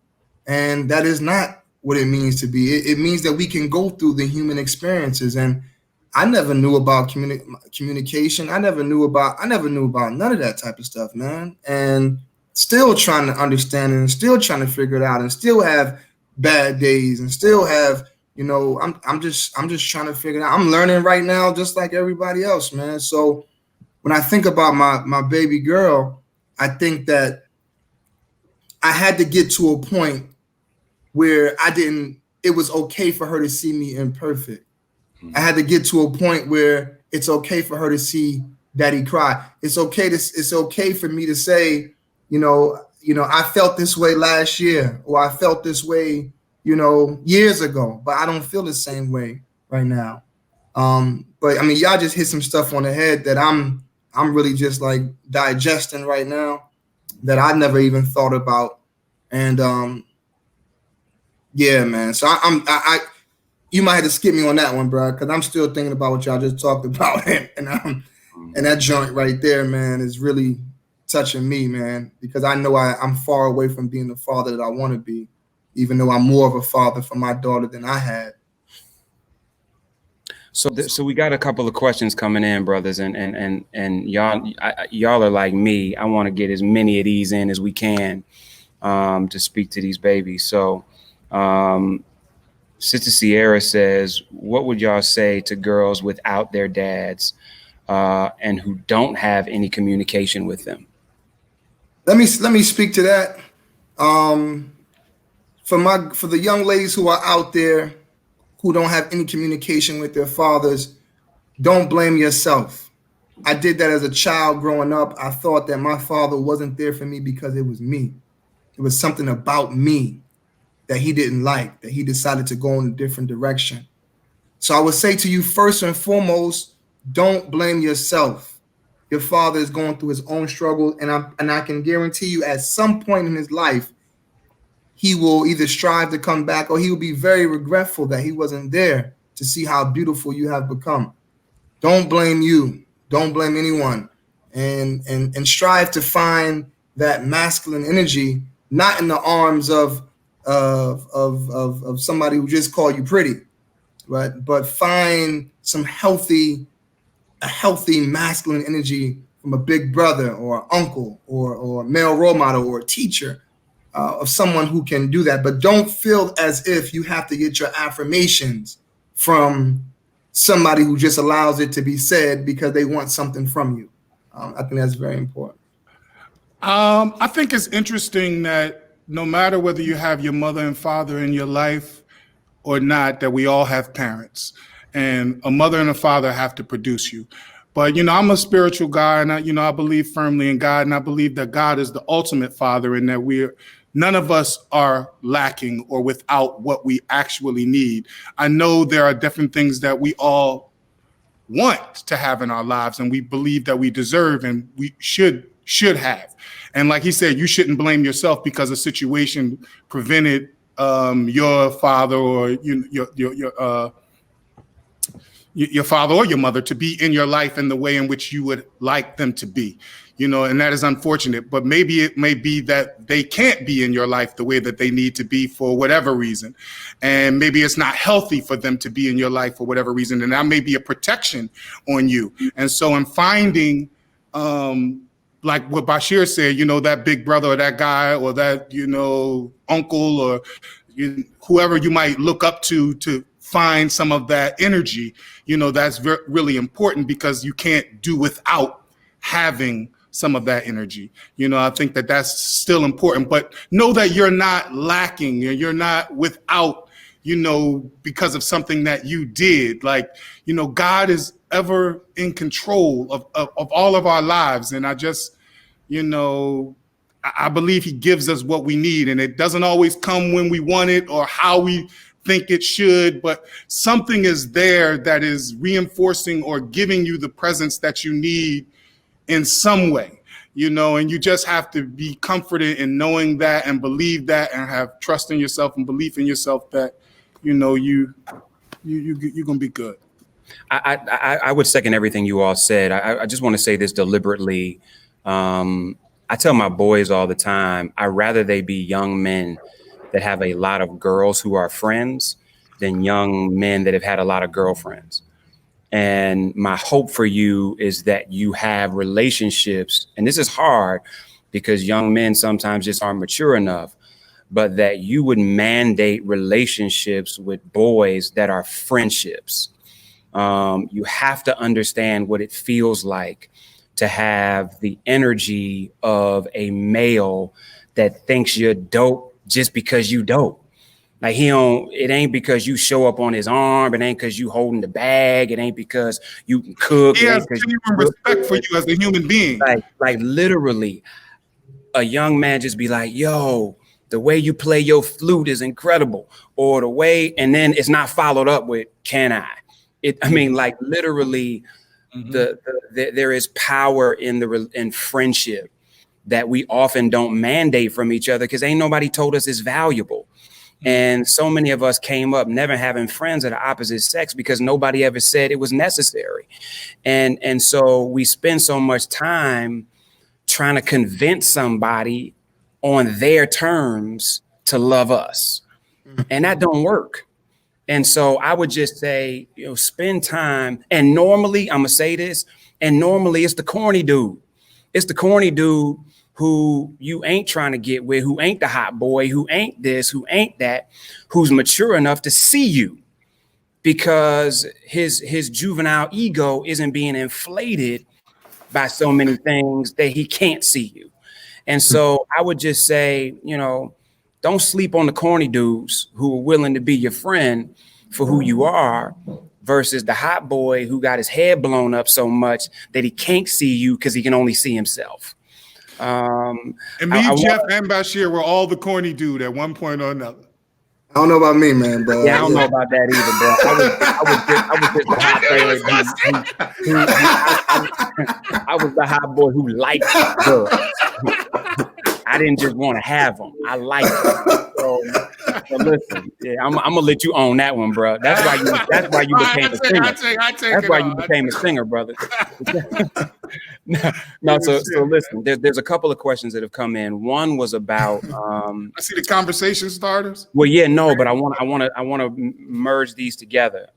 And that is not what it means to be. It means that we can go through the human experiences. And I never knew about communication. I never knew about none of that type of stuff, man. And still trying to understand it and still trying to figure it out and still have bad days and still have, you know, I'm just trying to figure it out. I'm learning right now, just like everybody else, man. So when I think about my baby girl, I think that I had to get to a point where it was okay for her to see me imperfect. I had to get to a point where it's okay for her to see daddy cry. It's okay for me to say, you know, I felt this way last year, or I felt this way, you know, years ago, but I don't feel the same way right now. But I mean, y'all just hit some stuff on the head that I'm really just like digesting right now that I never even thought about. And yeah, man. So I you might have to skip me on that one, bro, because I'm still thinking about what y'all just talked about, and that joint right there, man, is really touching me, man, because I know I'm far away from being the father that I want to be, even though I'm more of a father for my daughter than I had. So we got a couple of questions coming in, brothers, and y'all are like me. I want to get as many of these in as we can to speak to these babies. So Sister Sierra says, what would y'all say to girls without their dads and who don't have any communication with them? Let me speak to that. For the young ladies who are out there who don't have any communication with their fathers, don't blame yourself. I did that as a child growing up. I thought that my father wasn't there for me because it was me. It was something about me that he didn't like, that he decided to go in a different direction. So I would say to you, first and foremost, don't blame yourself. Your father is going through his own struggle, and I can guarantee you at some point in his life, he will either strive to come back or he will be very regretful that he wasn't there to see how beautiful you have become. Don't blame you. Don't blame anyone. And strive to find that masculine energy, not in the arms of somebody who just called you pretty, right? But find some healthy masculine energy from a big brother or uncle or a male role model or a teacher, of someone who can do that. But don't feel as if you have to get your affirmations from somebody who just allows it to be said because they want something from you. I think that's very important. I think it's interesting that no matter whether you have your mother and father in your life or not, that we all have parents, and a mother and a father have to produce you. But, I'm a spiritual guy, and I believe firmly in God, and I believe that God is the ultimate father, and that none of us are lacking or without what we actually need. I know there are different things that we all want to have in our lives, and we believe that we deserve and we should have. And like he said, you shouldn't blame yourself because a situation prevented your father or your father or your mother to be in your life in the way in which you would like them to be, and that is unfortunate. But maybe it may be that they can't be in your life the way that they need to be for whatever reason. And maybe it's not healthy for them to be in your life for whatever reason. And that may be a protection on you. And so in finding, like what Basheer said, that big brother or that guy or that, uncle or whoever you might look up to find some of that energy, that's really important, because you can't do without having some of that energy. I think that that's still important, but know that you're not lacking and you're not without, because of something that you did. Like, God is ever in control of all of our lives. And I just, I believe he gives us what we need, and it doesn't always come when we want it or how we think it should, but something is there that is reinforcing or giving you the presence that you need in some way, and you just have to be comforted in knowing that and believe that and have trust in yourself and belief in yourself that, you're gonna be good. I would second everything you all said. I just want to say this deliberately. I tell my boys all the time, I'd rather they be young men that have a lot of girls who are friends than young men that have had a lot of girlfriends. And my hope for you is that you have relationships, and this is hard because young men sometimes just aren't mature enough, but that you would mandate relationships with boys that are friendships. You have to understand what it feels like to have the energy of a male that thinks you're dope just because you dope. Like it ain't because you show up on his arm. It ain't because you holding the bag. It ain't because you can cook. He has genuine respect for you as a human being. Like literally, a young man just be like, yo, the way you play your flute is incredible. Or the way, and then it's not followed up with, can I? Like literally, there is power in friendship that we often don't mandate from each other because ain't nobody told us it's valuable. And so many of us came up never having friends of the opposite sex because nobody ever said it was necessary. And so we spend so much time trying to convince somebody on their terms to love us. And that don't work. And so I would just say, spend time. And normally, I'm going to say this, and normally it's the corny dude. It's the corny dude who you ain't trying to get with, who ain't the hot boy, who ain't this, who ain't that, who's mature enough to see you because his juvenile ego isn't being inflated by so many things that he can't see you. And so I would just say, don't sleep on the corny dudes who are willing to be your friend for who you are versus the hot boy who got his head blown up so much that he can't see you because he can only see himself. And me, Jeff, and Basheer were all the corny dude at one point or another. I don't know about me, man, but yeah, I don't know about that either, bro. I was the hot boy who liked girls. I didn't just want to have them. I liked them. So listen, yeah, I'm gonna let you own that one, bro. That's why you became a singer. That's why you became a singer, brother. No, so listen. There's a couple of questions that have come in. One was about. I see the conversation starters. Well, yeah, no, but I want to merge these together.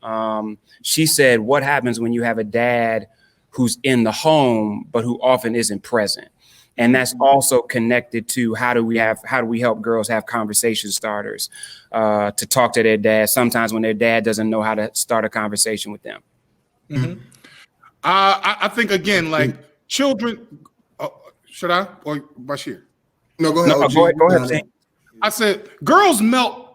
She said, "What happens when you have a dad who's in the home but who often isn't present?" And that's also connected to how do we help girls have conversation starters to talk to their dad sometimes when their dad doesn't know how to start a conversation with them. Mm-hmm. I think again, like children. Should I or Basheer? No, go ahead. Go ahead. Sam. I said girls melt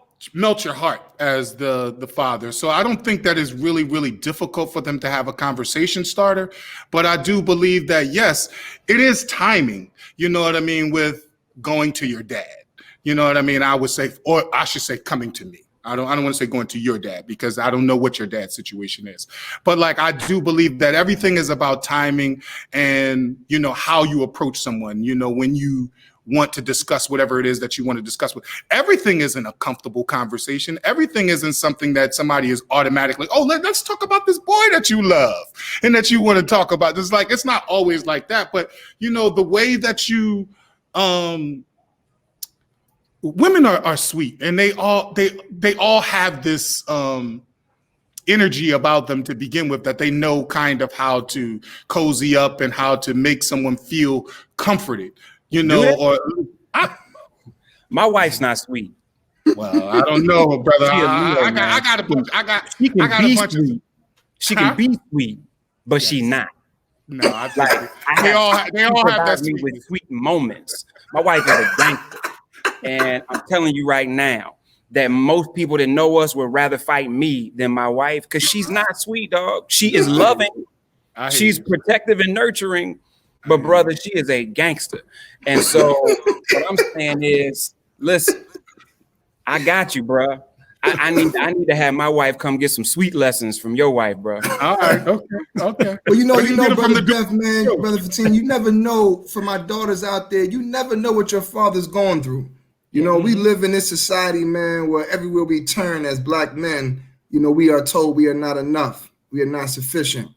your heart as the father. So I don't think that is really, really difficult for them to have a conversation starter. But I do believe that, yes, it is timing, you know what I mean, with going to your dad. You know what I mean? I would say, or I should say coming to me. I don't want to say going to your dad because I don't know what your dad's situation is. But like I do believe that everything is about timing and, you know, how you approach someone, you know, when you want to discuss whatever it is that you want to discuss with. Everything isn't a comfortable conversation. Everything isn't something that somebody is automatically, oh, let's talk about this boy that you love and that you want to talk about. It's not always like that, but you know, the way that you, women are sweet and they all have this, energy about them to begin with that they know kind of how to cozy up and how to make someone feel comforted. You know, my wife's not sweet. Well, I don't know, brother. I got a bunch. She can be sweet, but she not. No, they all have that me with sweet moments. My wife is a gangster, and I'm telling you right now that most people that know us would rather fight me than my wife because she's not sweet, dog. She is loving. She's protective and nurturing. But brother, she is a gangster. And so what I'm saying is, listen, I got you, bro. I need to have my wife come get some sweet lessons from your wife, bro. All right, okay. Well, you know, brother Jeff, man, brother Fatin, you never know. For my daughters out there, you never know what your father's going through. You know, we live in this society, man, where everywhere we turn as Black men, you know, we are told we are not enough, we are not sufficient.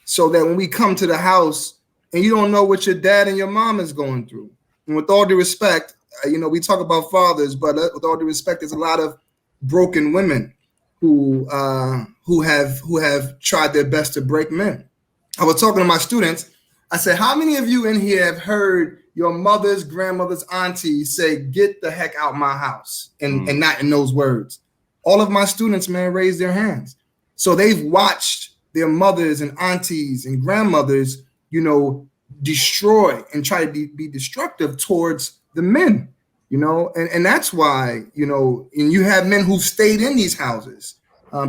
So that when we come to the house, and you don't know what your dad and your mom is going through. And with all due respect, you know, we talk about fathers, but with all due respect, there's a lot of broken women who have tried their best to break men. I was talking to my students. I said, how many of you in here have heard your mother's, grandmother's, aunties say, "Get the heck out my house," and not in those words? All of my students, man, raised their hands. So they've watched their mothers and aunties and grandmothers, you know, destroy and try to be destructive towards the men, you know, and that's why, you know, and you have men who've stayed in these houses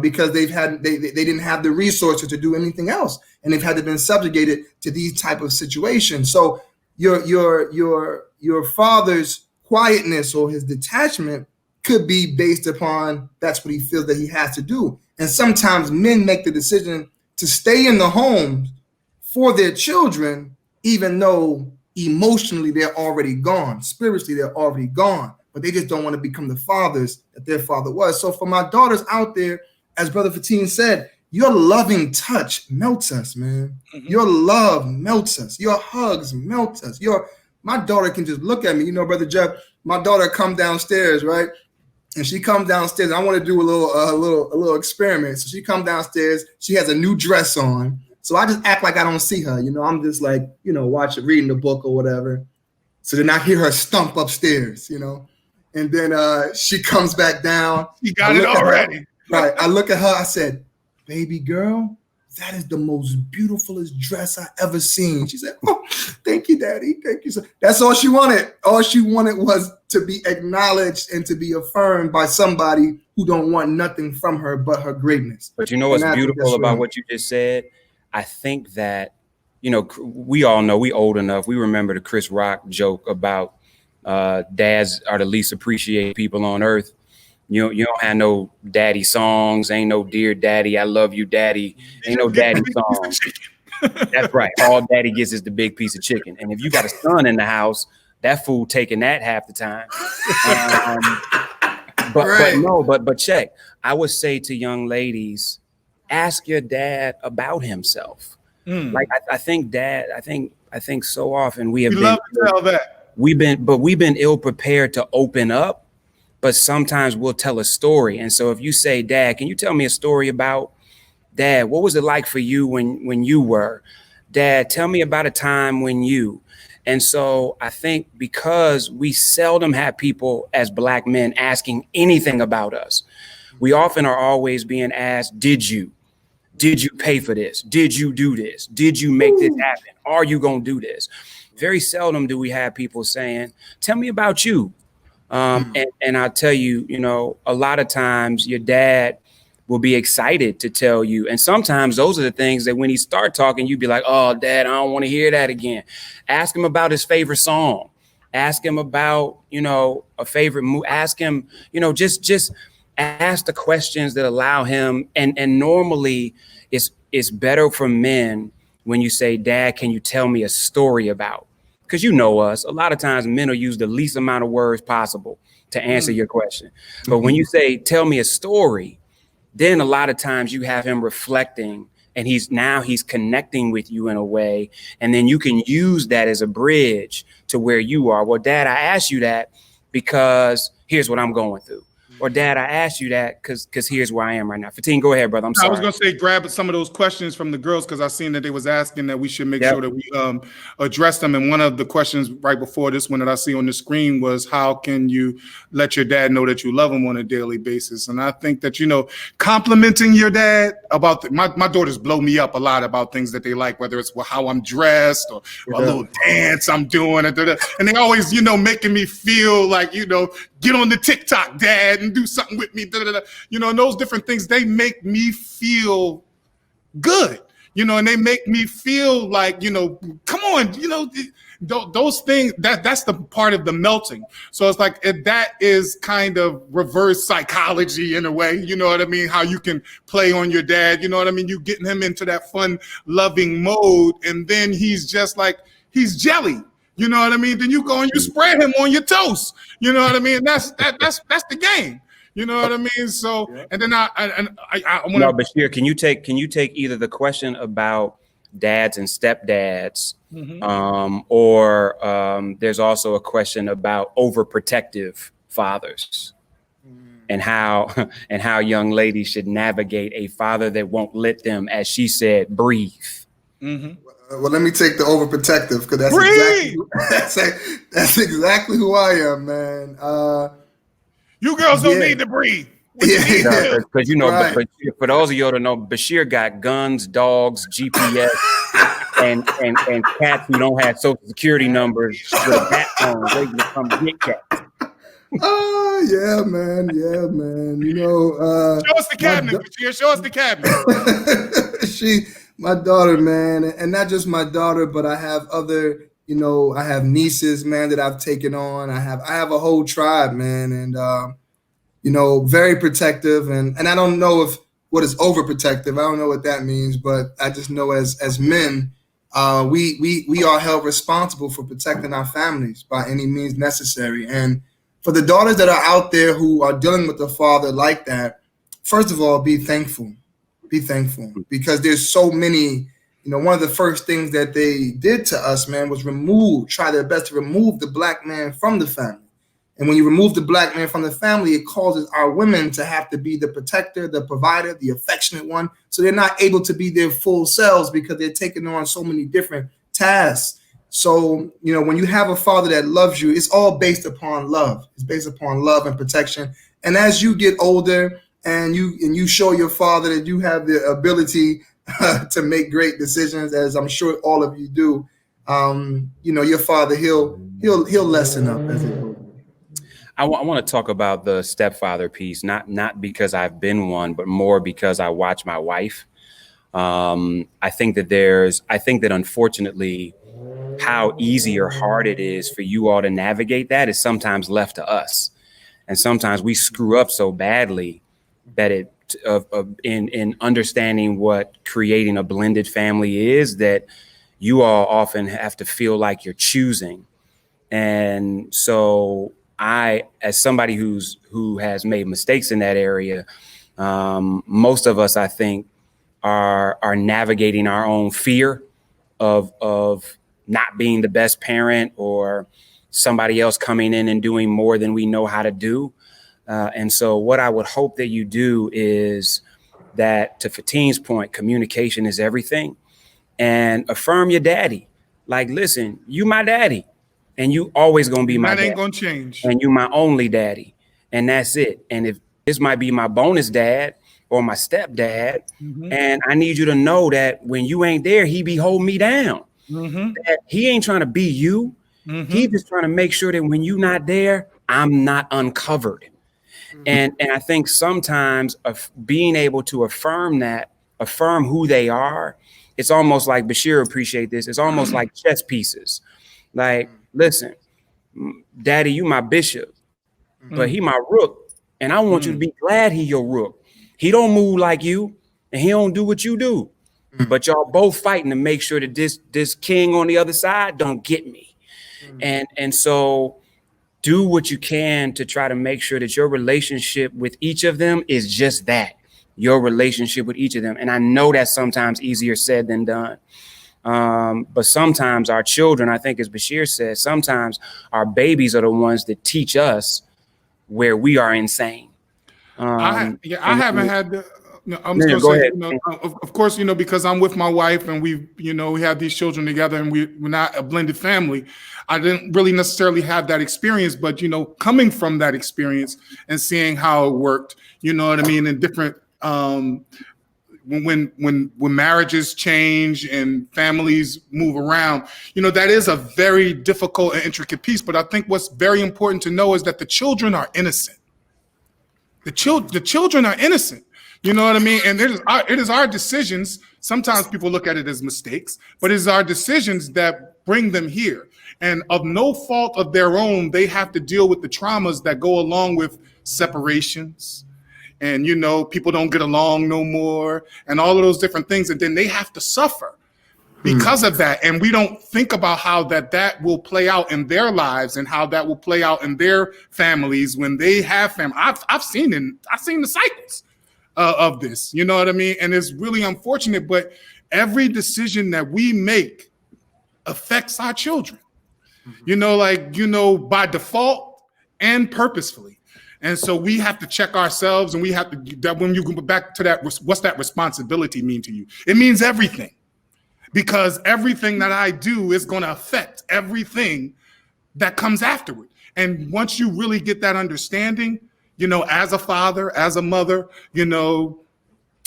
because they didn't have the resources to do anything else, and they've had to been subjugated to these type of situations. So your father's quietness or his detachment could be based upon that's what he feels that he has to do, and sometimes men make the decision to stay in the home for their children, even though emotionally they're already gone, spiritually they're already gone, but they just don't want to become the fathers that their father was. So for my daughters out there, as Brother Fatin said, your loving touch melts us, man. Mm-hmm. Your love melts us. Your hugs melt us. My daughter can just look at me. You know, Brother Jeff, my daughter come downstairs, right? And she comes downstairs. I want to do a little experiment. So she comes downstairs. She has a new dress on. So I just act like I don't see her. You know, I'm just like, you know, reading the book or whatever. So then I hear her stomp upstairs, you know, and then she comes back down. You got it already. Right. I look at her. I said, "Baby girl, that is the most beautifulest dress I ever seen." She said, "Oh, thank you, Daddy. Thank you." So that's all she wanted. All she wanted was to be acknowledged and to be affirmed by somebody who don't want nothing from her but her greatness. But you know what's beautiful about what you just said? I think that you know, we all know, we old enough. We remember the Chris Rock joke about dads are the least appreciated people on earth. You don't have no daddy songs. Ain't no dear daddy, I love you, daddy. Ain't no daddy song. That's right. All daddy gets is the big piece of chicken. And if you got a son in the house, that fool taking that half the time. But check. I would say to young ladies, ask your dad about himself. Like I think so often we love to tell that. We've been ill prepared to open up, but sometimes we'll tell a story. And so if you say, Dad, can you tell me a story about Dad? What was it like for you when you were? Dad, tell me about a time when you. And so I think because we seldom have people as Black men asking anything about us, we often are always being asked, did you pay for this? Did you do this? Did you make this happen? Are you going to do this? Very seldom do we have people saying, tell me about you. And I'll tell you, a lot of times your dad will be excited to tell you. And sometimes those are the things that when he start talking, you'd be like, oh, Dad, I don't want to hear that again. Ask him about his favorite song. Ask him about, a favorite movie. Ask him, just ask the questions that allow him. And normally it's better for men when you say, Dad, can you tell me a story about? Because you know us, a lot of times men will use the least amount of words possible to answer your question. But when you say, tell me a story, then a lot of times you have him reflecting and he's connecting with you in a way. And then you can use that as a bridge to where you are. Well, Dad, I asked you that because here's what I'm going through. Or Dad, I asked you that because here's where I am right now. Fatin, go ahead, brother. I'm sorry. I was going to say grab some of those questions from the girls because I seen that they was asking that we should make sure that we address them. And one of the questions right before this one that I see on the screen was, how can you let your dad know that you love him on a daily basis? And I think that, complimenting your dad about my daughters blow me up a lot about things that they like, whether it's how I'm dressed or a little dance I'm doing. And they always, making me feel like, get on the TikTok, Dad, and do something with me. And those different things, they make me feel good, and they make me feel like, come on, those things, that's the part of the melting. So it's like, that is kind of reverse psychology in a way, you know what I mean? How you can play on your dad, you know what I mean? You getting him into that fun, loving mode, and then he's just like, he's jelly. You know what I mean? Then you go and you spread him on your toast. You know what I mean? That's the game. You know what I mean? So, and then I want to. No, Basheer, can you take either the question about dads and stepdads, or there's also a question about overprotective fathers, and how young ladies should navigate a father that won't let them, as she said, breathe. Well, let me take the overprotective because that's exactly who I am, man. You girls don't need to breathe. Because but for those of you that know, Basheer got guns, dogs, GPS, and cats who don't have social security numbers with a bat phone. They can come get cats. Oh yeah, man. Show us the cabinet, Basheer. Show us the cabinet. My daughter, man, and not just my daughter, but I have other, I have nieces, man, that I've taken on. I have a whole tribe, man, and very protective, and I don't know what is overprotective. I don't know what that means, but I just know as men, we are held responsible for protecting our families by any means necessary. And for the daughters that are out there who are dealing with a father like that, first of all, be thankful. Be thankful, because there's so many, one of the first things that they did to us, man, was try their best to remove the Black man from the family. And when you remove the Black man from the family, it causes our women to have to be the protector, the provider, the affectionate one. So they're not able to be their full selves because they're taking on so many different tasks. So, when you have a father that loves you, it's all based upon love. It's based upon love and protection. And as you get older, and you show your father that you have the ability to make great decisions, as I'm sure all of you do, your father, he'll lessen up as it goes. I want to talk about the stepfather piece, not because I've been one, but more because I watch my wife. I think that unfortunately, how easy or hard it is for you all to navigate that is sometimes left to us. And sometimes we screw up so badly that in understanding what creating a blended family is, that you all often have to feel like you're choosing. And so as somebody who has made mistakes in that area, most of us, I think, are navigating our own fear of not being the best parent, or somebody else coming in and doing more than we know how to do. And so what I would hope that you do is that, to Fatin's point, communication is everything, and affirm your daddy. Like, listen, you my daddy, and you always gonna be my daddy. That ain't gonna change. And you my only daddy, and that's it. And if this might be my bonus dad or my stepdad, and I need you to know that when you ain't there, he be holding me down. That he ain't trying to be you. He just trying to make sure that when you not there, I'm not uncovered. And I think sometimes of being able to affirm who they are, it's almost like, Basheer appreciate this, it's almost like chess pieces. Like, listen, daddy, you my bishop, but he my rook. And I want you to be glad he your rook. He don't move like you, and he don't do what you do. But y'all both fighting to make sure that this king on the other side don't get me. And so do what you can to try to make sure that your relationship with each of them is just that, your relationship with each of them. And I know that's sometimes easier said than done. But sometimes our children, I think, as Basheer said, sometimes our babies are the ones that teach us where we are insane. I haven't had the. No, I'm just go gonna say, ahead. Of course, because I'm with my wife and we have these children together, and we're not a blended family. I didn't really necessarily have that experience, but coming from that experience and seeing how it worked, you know what I mean, in different when marriages change and families move around, that is a very difficult and intricate piece. But I think what's very important to know is that the children are innocent. The children are innocent. You know what I mean? And it is our decisions. Sometimes people look at it as mistakes, but it is our decisions that bring them here. And of no fault of their own, they have to deal with the traumas that go along with separations. And, people don't get along no more and all of those different things. And then they have to suffer because of that. And we don't think about how that will play out in their lives and how that will play out in their families when they have family. I've seen the cycles of this, you know what I mean? And it's really unfortunate, but every decision that we make affects our children, by default and purposefully. And so we have to check ourselves, and we have to, that when you go back to that, what's that responsibility mean to you? It means everything, because everything that I do is going to affect everything that comes afterward. And once you really get that understanding, as a father, as a mother,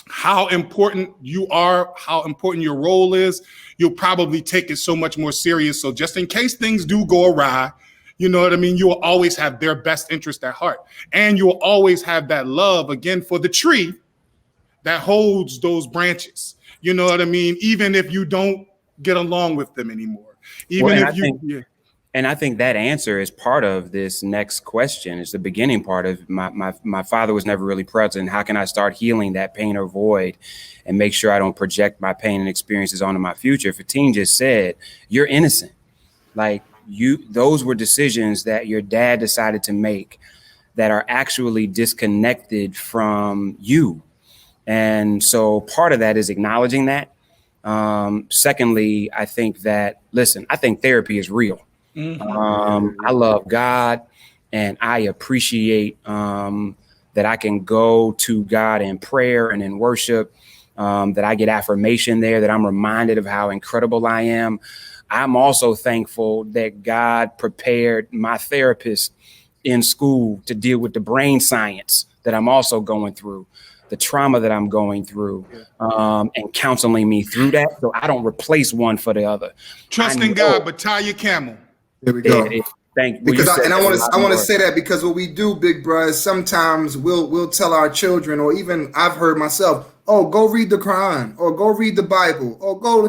how important you are, how important your role is, you'll probably take it so much more serious. So just in case things do go awry, you know what I mean? You will always have their best interest at heart. And you will always have that love, again, for the tree that holds those branches. You know what I mean? Even if you don't get along with them anymore. And I think that answer is part of this next question. It's the beginning part of my father was never really present. How can I start healing that pain or void and make sure I don't project my pain and experiences onto my future? Fatin just said, you're innocent. Like those were decisions that your dad decided to make that are actually disconnected from you. And so part of that is acknowledging that. Secondly, I think therapy is real. I love God, and I appreciate that I can go to God in prayer and in worship, that I get affirmation there, that I'm reminded of how incredible I am. I'm also thankful that God prepared my therapist in school to deal with the brain science that I'm also going through, the trauma that I'm going through, and counseling me through that, so I don't replace one for the other. Trust in God, but tie your camel. There we go. I want to say that because what we do, big bro, is sometimes we'll tell our children, or even I've heard myself, oh, go read the Quran, or go read the Bible, or go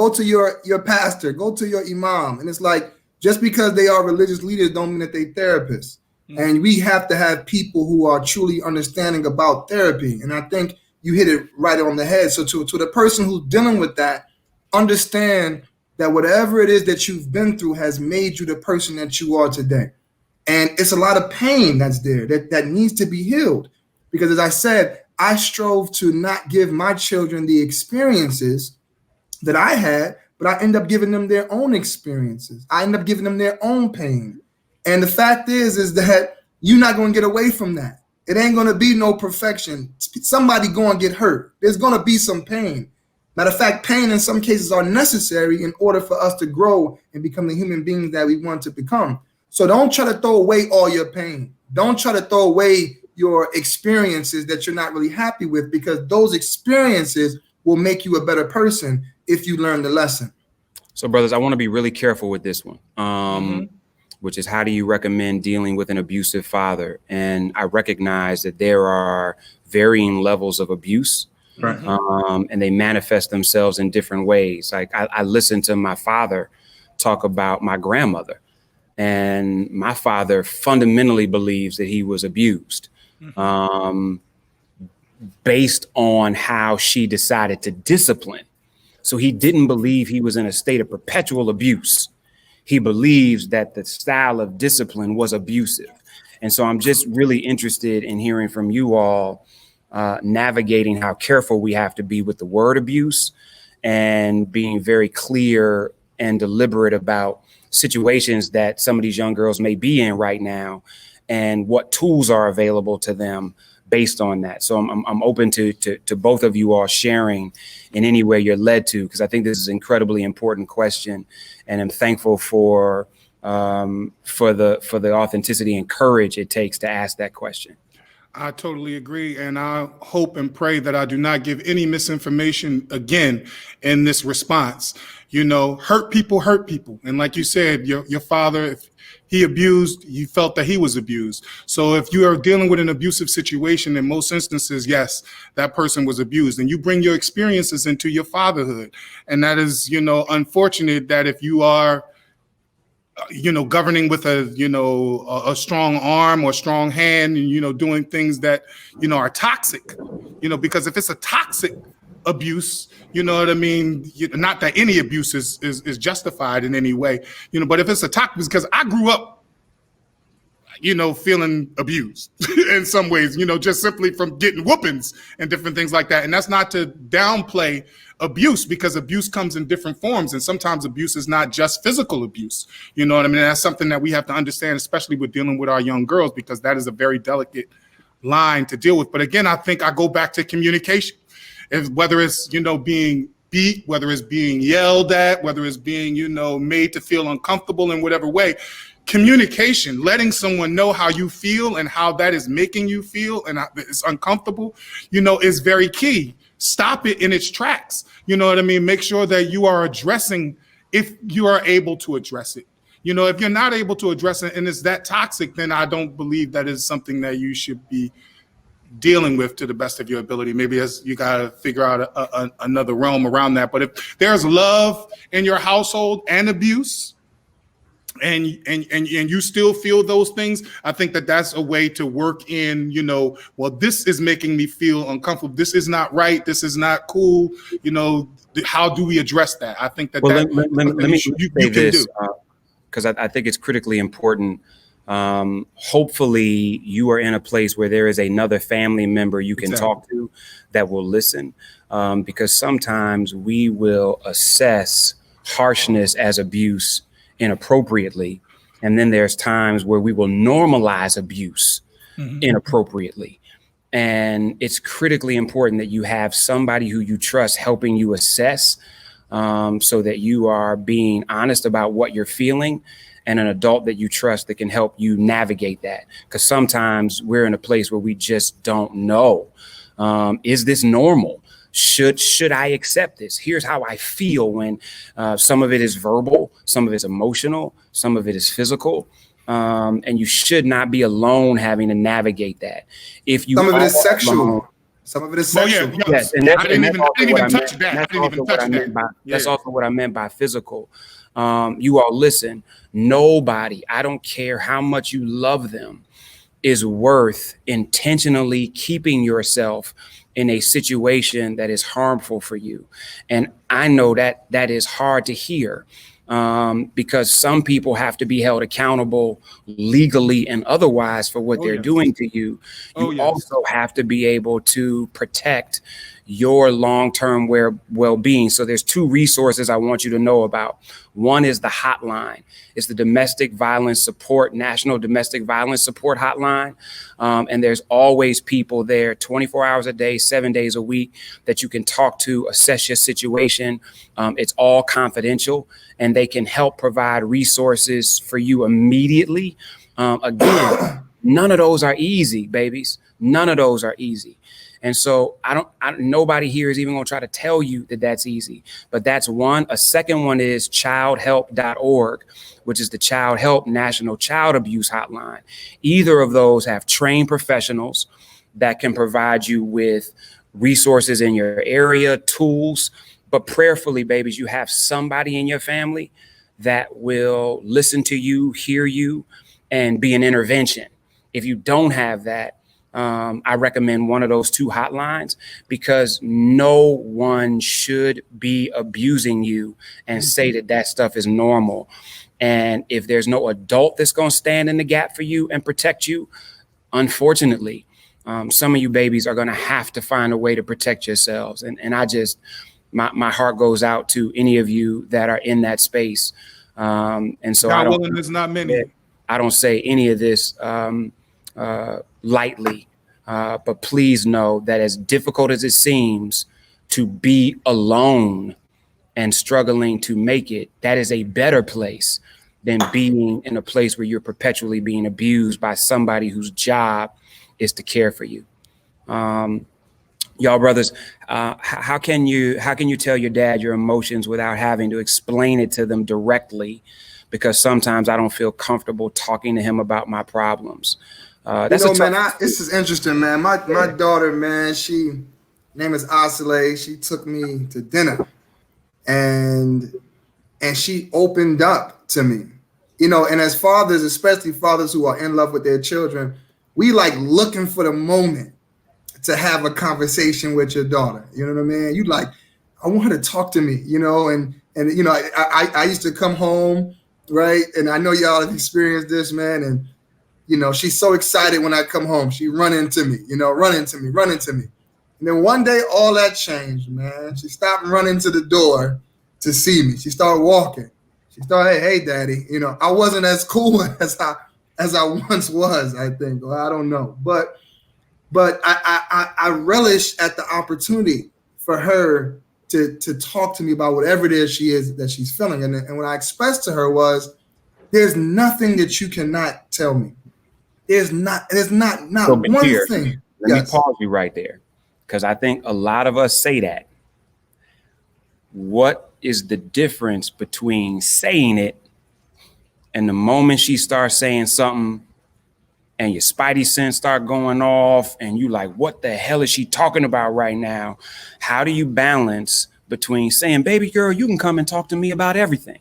to your pastor, go to your imam. And it's like, just because they are religious leaders don't mean that they therapists. And we have to have people who are truly understanding about therapy. And I think you hit it right on the head. So to the person who's dealing with that, understand that whatever it is that you've been through has made you the person that you are today. And it's a lot of pain that's there that needs to be healed. Because as I said, I strove to not give my children the experiences that I had, but I end up giving them their own experiences. I end up giving them their own pain. And the fact is that you're not going to get away from that. It ain't going to be no perfection. Somebody going to get hurt. There's going to be some pain. Matter of fact, pain in some cases are necessary in order for us to grow and become the human beings that we want to become. So don't try to throw away all your pain. Don't try to throw away your experiences that you're not really happy with, because those experiences will make you a better person if you learn the lesson. So, brothers, I want to be really careful with this one. Which is, how do you recommend dealing with an abusive father? And I recognize that there are varying levels of abuse, right. And they manifest themselves in different ways. Like I listened to my father talk about my grandmother, and my father fundamentally believes that he was abused based on how she decided to discipline. So he didn't believe he was in a state of perpetual abuse. He believes that the style of discipline was abusive. And so I'm just really interested in hearing from you all, navigating how careful we have to be with the word abuse, and being very clear and deliberate about situations that some of these young girls may be in right now, and what tools are available to them based on that. So I'm open to both of you all sharing in any way you're led to, because I think this is an incredibly important question, and I'm thankful for the authenticity and courage it takes to ask that question. I totally agree. And I hope and pray that I do not give any misinformation again in this response. Hurt people. And like you said, your father, if he abused, you felt that he was abused. So if you are dealing with an abusive situation, in most instances, yes, that person was abused, and you bring your experiences into your fatherhood. And that is, unfortunate that if you are governing with a strong arm or strong hand, and, doing things that, are toxic, because if it's a toxic abuse, you know what I mean? Not that any abuse is justified in any way, but if it's a toxic, because I grew up, feeling abused in some ways, just simply from getting whoopings and different things like that. And that's not to downplay abuse, because abuse comes in different forms. And sometimes abuse is not just physical abuse. You know what I mean? And that's something that we have to understand, especially with dealing with our young girls, because that is a very delicate line to deal with. But again, I think I go back to communication. Whether it's, being beat, whether it's being yelled at, whether it's being, made to feel uncomfortable in whatever way, communication, letting someone know how you feel and how that is making you feel and it's uncomfortable, is very key. Stop it in its tracks. You know what I mean? Make sure that you are addressing, if you are able to address it. If you're not able to address it and it's that toxic, then I don't believe that is something that you should be dealing with to the best of your ability. Maybe you got to figure out another realm around that. But if there's love in your household and abuse, and you still feel those things, I think that that's a way to work in, well, this is making me feel uncomfortable. This is not right. This is not cool. How do we address that? I think that let me say this, because I think it's critically important. Hopefully you are in a place where there is another family member you can talk to that will listen, because sometimes we will assess harshness as abuse inappropriately, and then there's times where we will normalize abuse inappropriately. And it's critically important that you have somebody who you trust helping you assess, so that you are being honest about what you're feeling, and an adult that you trust that can help you navigate that. Because sometimes we're in a place where we just don't know. Is this normal? Should I accept this? Here's how I feel when some of it is verbal, some of it's emotional, some of it is physical. And you should not be alone having to navigate that. If you some of it is sexual. Some of it is Oh, sexual. yeah. Yes, and I didn't even touch that. That's also what I meant by that's Yeah. also what I meant by physical. You all listen. Nobody, I don't care how much you love them, is worth intentionally keeping yourself in a situation that is harmful for you. And I know that that is hard to hear, because some people have to be held accountable legally and otherwise for what they're doing to you. You also have to be able to protect your long-term well-being. So there's two resources I want you to know about. One is the hotline. It's the National Domestic Violence Support Hotline. And there's always people there 24 hours a day, 7 days a week that you can talk to, assess your situation. It's all confidential, and they can help provide resources for you immediately. Again, none of those are easy, babies. None of those are easy. And so nobody here is even going to try to tell you that that's easy, but that's one. A second one is childhelp.org, which is the Child Help National Child Abuse Hotline. Either of those have trained professionals that can provide you with resources in your area, tools, but prayerfully, babies, you have somebody in your family that will listen to you, hear you, and be an intervention. If you don't have that, I recommend one of those two hotlines, because no one should be abusing you and say that that stuff is normal. And if there's no adult that's going to stand in the gap for you and protect you, unfortunately, some of you babies are going to have to find a way to protect yourselves. And I just, my heart goes out to any of you that are in that space. And so there's not many. I don't say any of this lightly, but please know that as difficult as it seems to be alone and struggling to make it, that is a better place than being in a place where you're perpetually being abused by somebody whose job is to care for you. Y'all brothers, how can you tell your dad your emotions without having to explain it to them directly? Because sometimes I don't feel comfortable talking to him about my problems. This is interesting, man. My daughter, man, name is Asile. She took me to dinner, and she opened up to me, and as fathers, especially fathers who are in love with their children, we like looking for the moment to have a conversation with your daughter. You know what I mean? You like, I want her to talk to me, and I used to come home, right? And I know y'all have experienced this, man. And, she's so excited when I come home. She run into me. And then one day, all that changed, man. She stopped running to the door to see me. She started walking. She started, hey, daddy. I wasn't as cool as I once was, I think, or I don't know. But I relish at the opportunity for her to talk to me about whatever it is that she's feeling. And what I expressed to her was, there's nothing that you cannot tell me. There's not so one Basheer, thing. Let me pause you right there, because I think a lot of us say that. What is the difference between saying it and the moment she starts saying something and your spidey sense start going off and you like, what the hell is she talking about right now? How do you balance between saying, baby girl, you can come and talk to me about everything,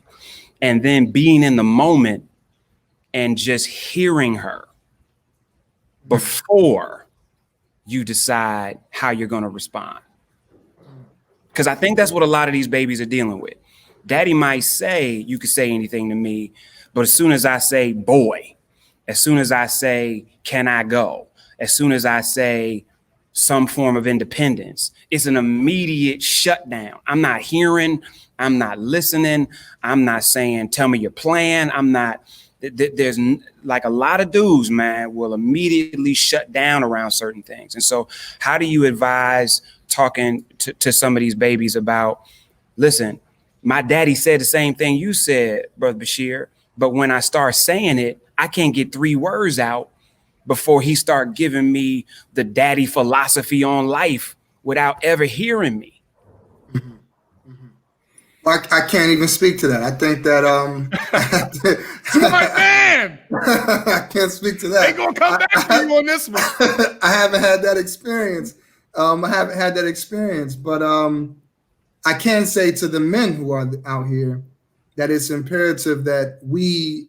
and then being in the moment and just hearing her before you decide how you're going to respond? Because I think that's what a lot of these babies are dealing with. Daddy might say, you could say anything to me, but as soon as I say, boy, as soon as I say, can I go? As soon as I say some form of independence, it's an immediate shutdown. I'm not hearing, I'm not listening. I'm not saying, tell me your plan. There's like a lot of dudes, man, will immediately shut down around certain things. And so how do you advise talking to some of these babies about, listen, my daddy said the same thing you said, Brother Basheer, but when I start saying it, I can't get 3 words out before he start giving me the daddy philosophy on life without ever hearing me. I can't even speak to that. I think that Smart man. I can't speak to that. They gonna come back to you on this one. I haven't had that experience, I haven't had that experience, but I can say to the men who are out here that it's imperative that we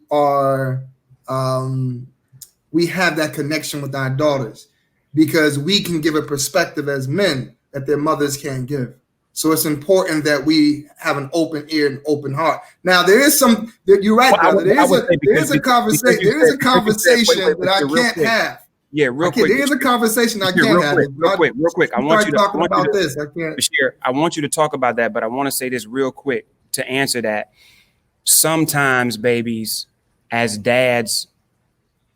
have that connection with our daughters, because we can give a perspective as men that their mothers can't give. So it's important that we have an open ear and open heart. Now there is some. You're right, brother. There is a conversation that I can't have. Yeah, real quick. There is a conversation I can't have. Real quick. I want you to talking about this. I can't. Basheer, I want you to talk about that, but I want to say this real quick to answer that. Sometimes, babies, as dads,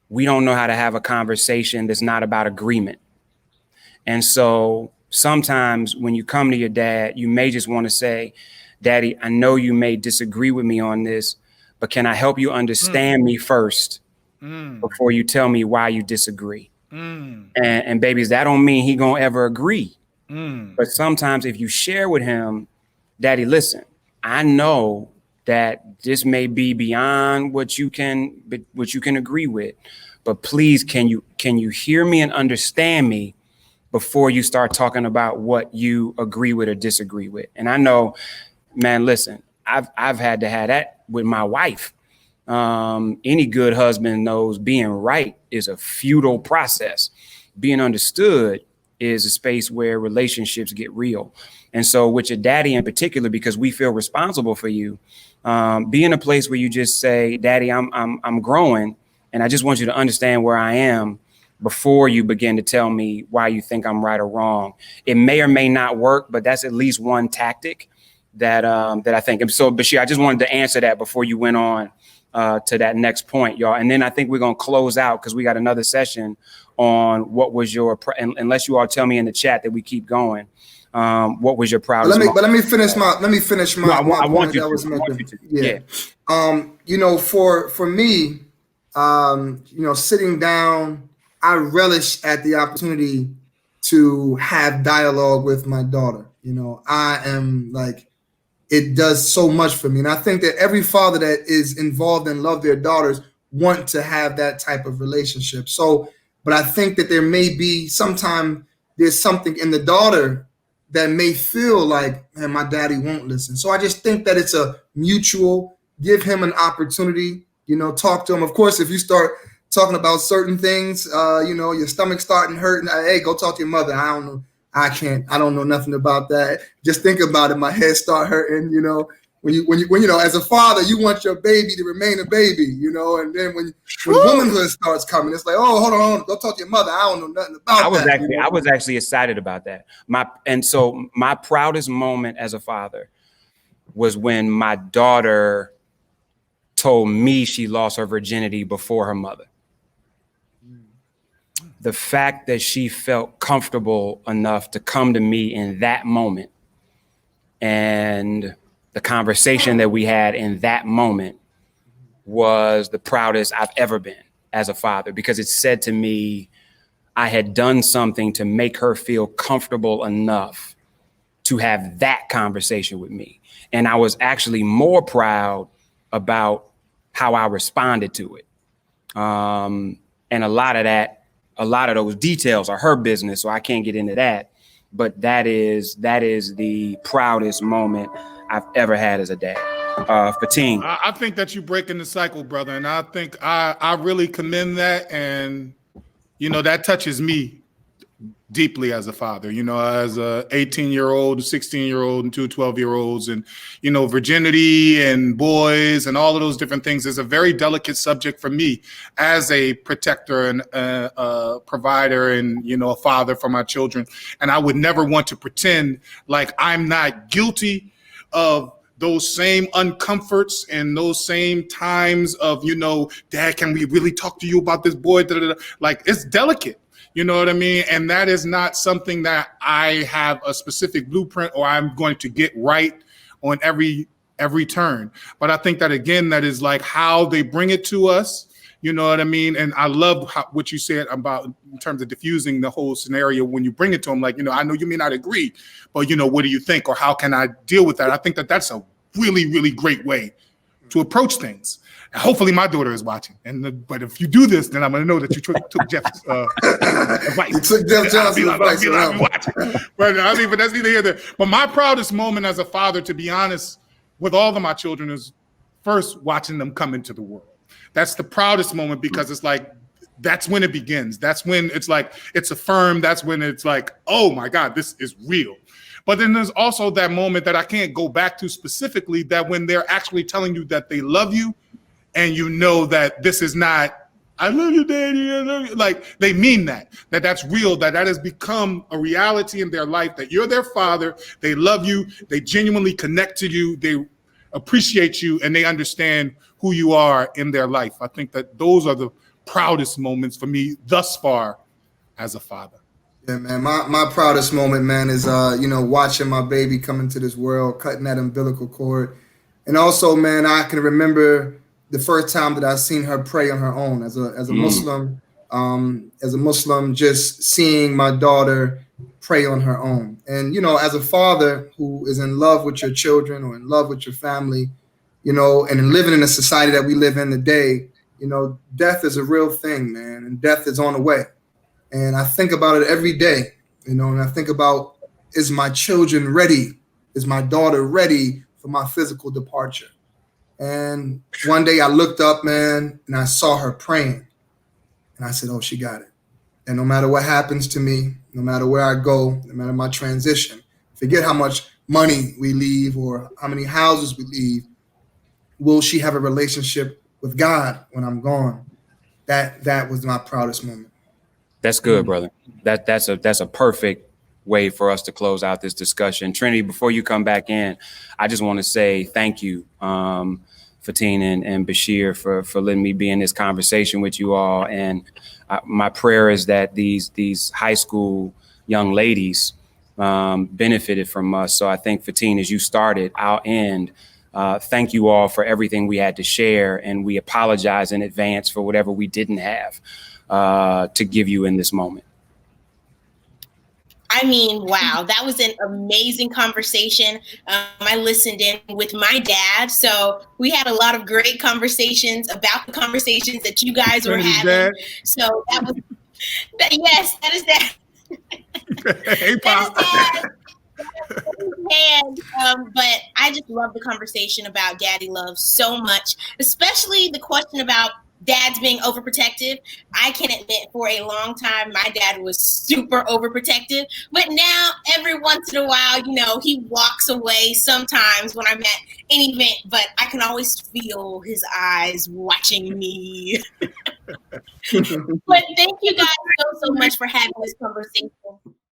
we don't know how to have a conversation that's not about agreement. And so sometimes when you come to your dad, you may just want to say, Daddy, I know you may disagree with me on this, but can I help you understand me first before you tell me why you disagree? And babies, that don't mean he gonna ever agree. But sometimes if you share with him, Daddy, listen, I know that this may be beyond what you can agree with, but please, can you hear me and understand me before you start talking about what you agree with or disagree with? And I know, man, listen, I've had to have that with my wife. Any good husband knows being right is a futile process. Being understood is a space where relationships get real. And so with your daddy in particular, because we feel responsible for you, be in a place where you just say, Daddy, I'm growing, and I just want you to understand where I am before you begin to tell me why you think I'm right or wrong. It may or may not work, but that's at least one tactic that I think. And so, Basheer, I just wanted to answer that before you went on to that next point, y'all. And then I think we're going to close out because we got another session on what was your, unless you all tell me in the chat that we keep going. What was your proudest moment? Let me finish my. No, I want you that to. was I want you to. Yeah. For me, sitting down, I relish at the opportunity to have dialogue with my daughter. I am like, it does so much for me. And I think that every father that is involved and love their daughters want to have that type of relationship. So, but I think that there may be sometimes there's something in the daughter that may feel like, man, my daddy won't listen. So I just think that it's a mutual, give him an opportunity, talk to him. Of course, if you start talking about certain things, your stomach starting hurting, hey, go talk to your mother. I don't know. I don't know nothing about that. Just think about it. My head start hurting, when you as a father, you want your baby to remain a baby, and then when womanhood starts coming, it's like, oh, hold on, go talk to your mother. I don't know nothing about that. I was actually excited about that. My proudest moment as a father was when my daughter told me she lost her virginity before her mother. The fact that she felt comfortable enough to come to me in that moment, and the conversation that we had in that moment was the proudest I've ever been as a father, because it said to me, I had done something to make her feel comfortable enough to have that conversation with me. And I was actually more proud about how I responded to it. And a lot of those details are her business, so I can't get into that. But that is the proudest moment I've ever had as a dad. Fatin. I think that you're breaking the cycle, brother. And I think I really commend that. And, that touches me deeply as a father, as a 18-year-old, 16-year-old, and 2 12-year-olds, and, virginity and boys and all of those different things is a very delicate subject for me as a protector and a provider and, a father for my children. And I would never want to pretend like I'm not guilty of those same uncomforts and those same times of, Dad, can we really talk to you about this boy? Like, it's delicate. You know what I mean? And that is not something that I have a specific blueprint or I'm going to get right on every turn. But I think that, again, that is like how they bring it to us. You know what I mean? And I love what you said about in terms of diffusing the whole scenario when you bring it to them. Like, I know you may not agree, but, what do you think? Or how can I deal with that? I think that that's a really, really great way to approach things. And hopefully my daughter is watching. But if you do this, then I'm going to know that you took Jeff's advice. You took Jeff Johnson's advice. But that's neither here nor there. But my proudest moment as a father, to be honest, with all of my children, is first watching them come into the world. That's the proudest moment, because it's like, that's when it begins. That's when it's like, it's affirmed. That's when it's like, oh my God, this is real. But then there's also that moment that I can't go back to specifically, that when they're actually telling you that they love you, and you know that this is not, I love you, Daddy, I love you. Like, they mean that's real, that has become a reality in their life, that you're their father, they love you, they genuinely connect to you, they appreciate you, and they understand who you are in their life. I think that those are the proudest moments for me thus far as a father. Yeah, man. My proudest moment, man, is watching my baby come into this world, cutting that umbilical cord. And also, man, I can remember the first time that I seen her pray on her own as a Muslim. As a Muslim, just seeing my daughter pray on her own. And, as a father who is in love with your children or in love with your family, and living in a society that we live in today, death is a real thing, man, and death is on the way. And I think about it every day, and I think about, is my children ready? Is my daughter ready for my physical departure? And one day I looked up, man, and I saw her praying. And I said, oh, she got it. And no matter what happens to me, no matter where I go, no matter my transition, forget how much money we leave or how many houses we leave, will she have a relationship with God when I'm gone? That was my proudest moment. That's good, brother. That's a perfect way for us to close out this discussion. Trinity, before you come back in, I just want to say thank you, Fatin and Basheer, for letting me be in this conversation with you all. And my prayer is that these high school young ladies benefited from us. So I think, Fatin, as you started, I'll end. Thank you all for everything we had to share, and we apologize in advance for whatever we didn't have to give you in this moment. I mean, wow, that was an amazing conversation. I listened in with my dad, so we had a lot of great conversations about the conversations that you guys were having. Dad. So that was that. Yes, that is that. Hey, Pop. But I just love the conversation about daddy love so much, especially the question about dads being overprotective. I can admit for a long time, my dad was super overprotective, but now every once in a while, he walks away sometimes when I'm at an event, but I can always feel his eyes watching me. But thank you guys so much for having this conversation.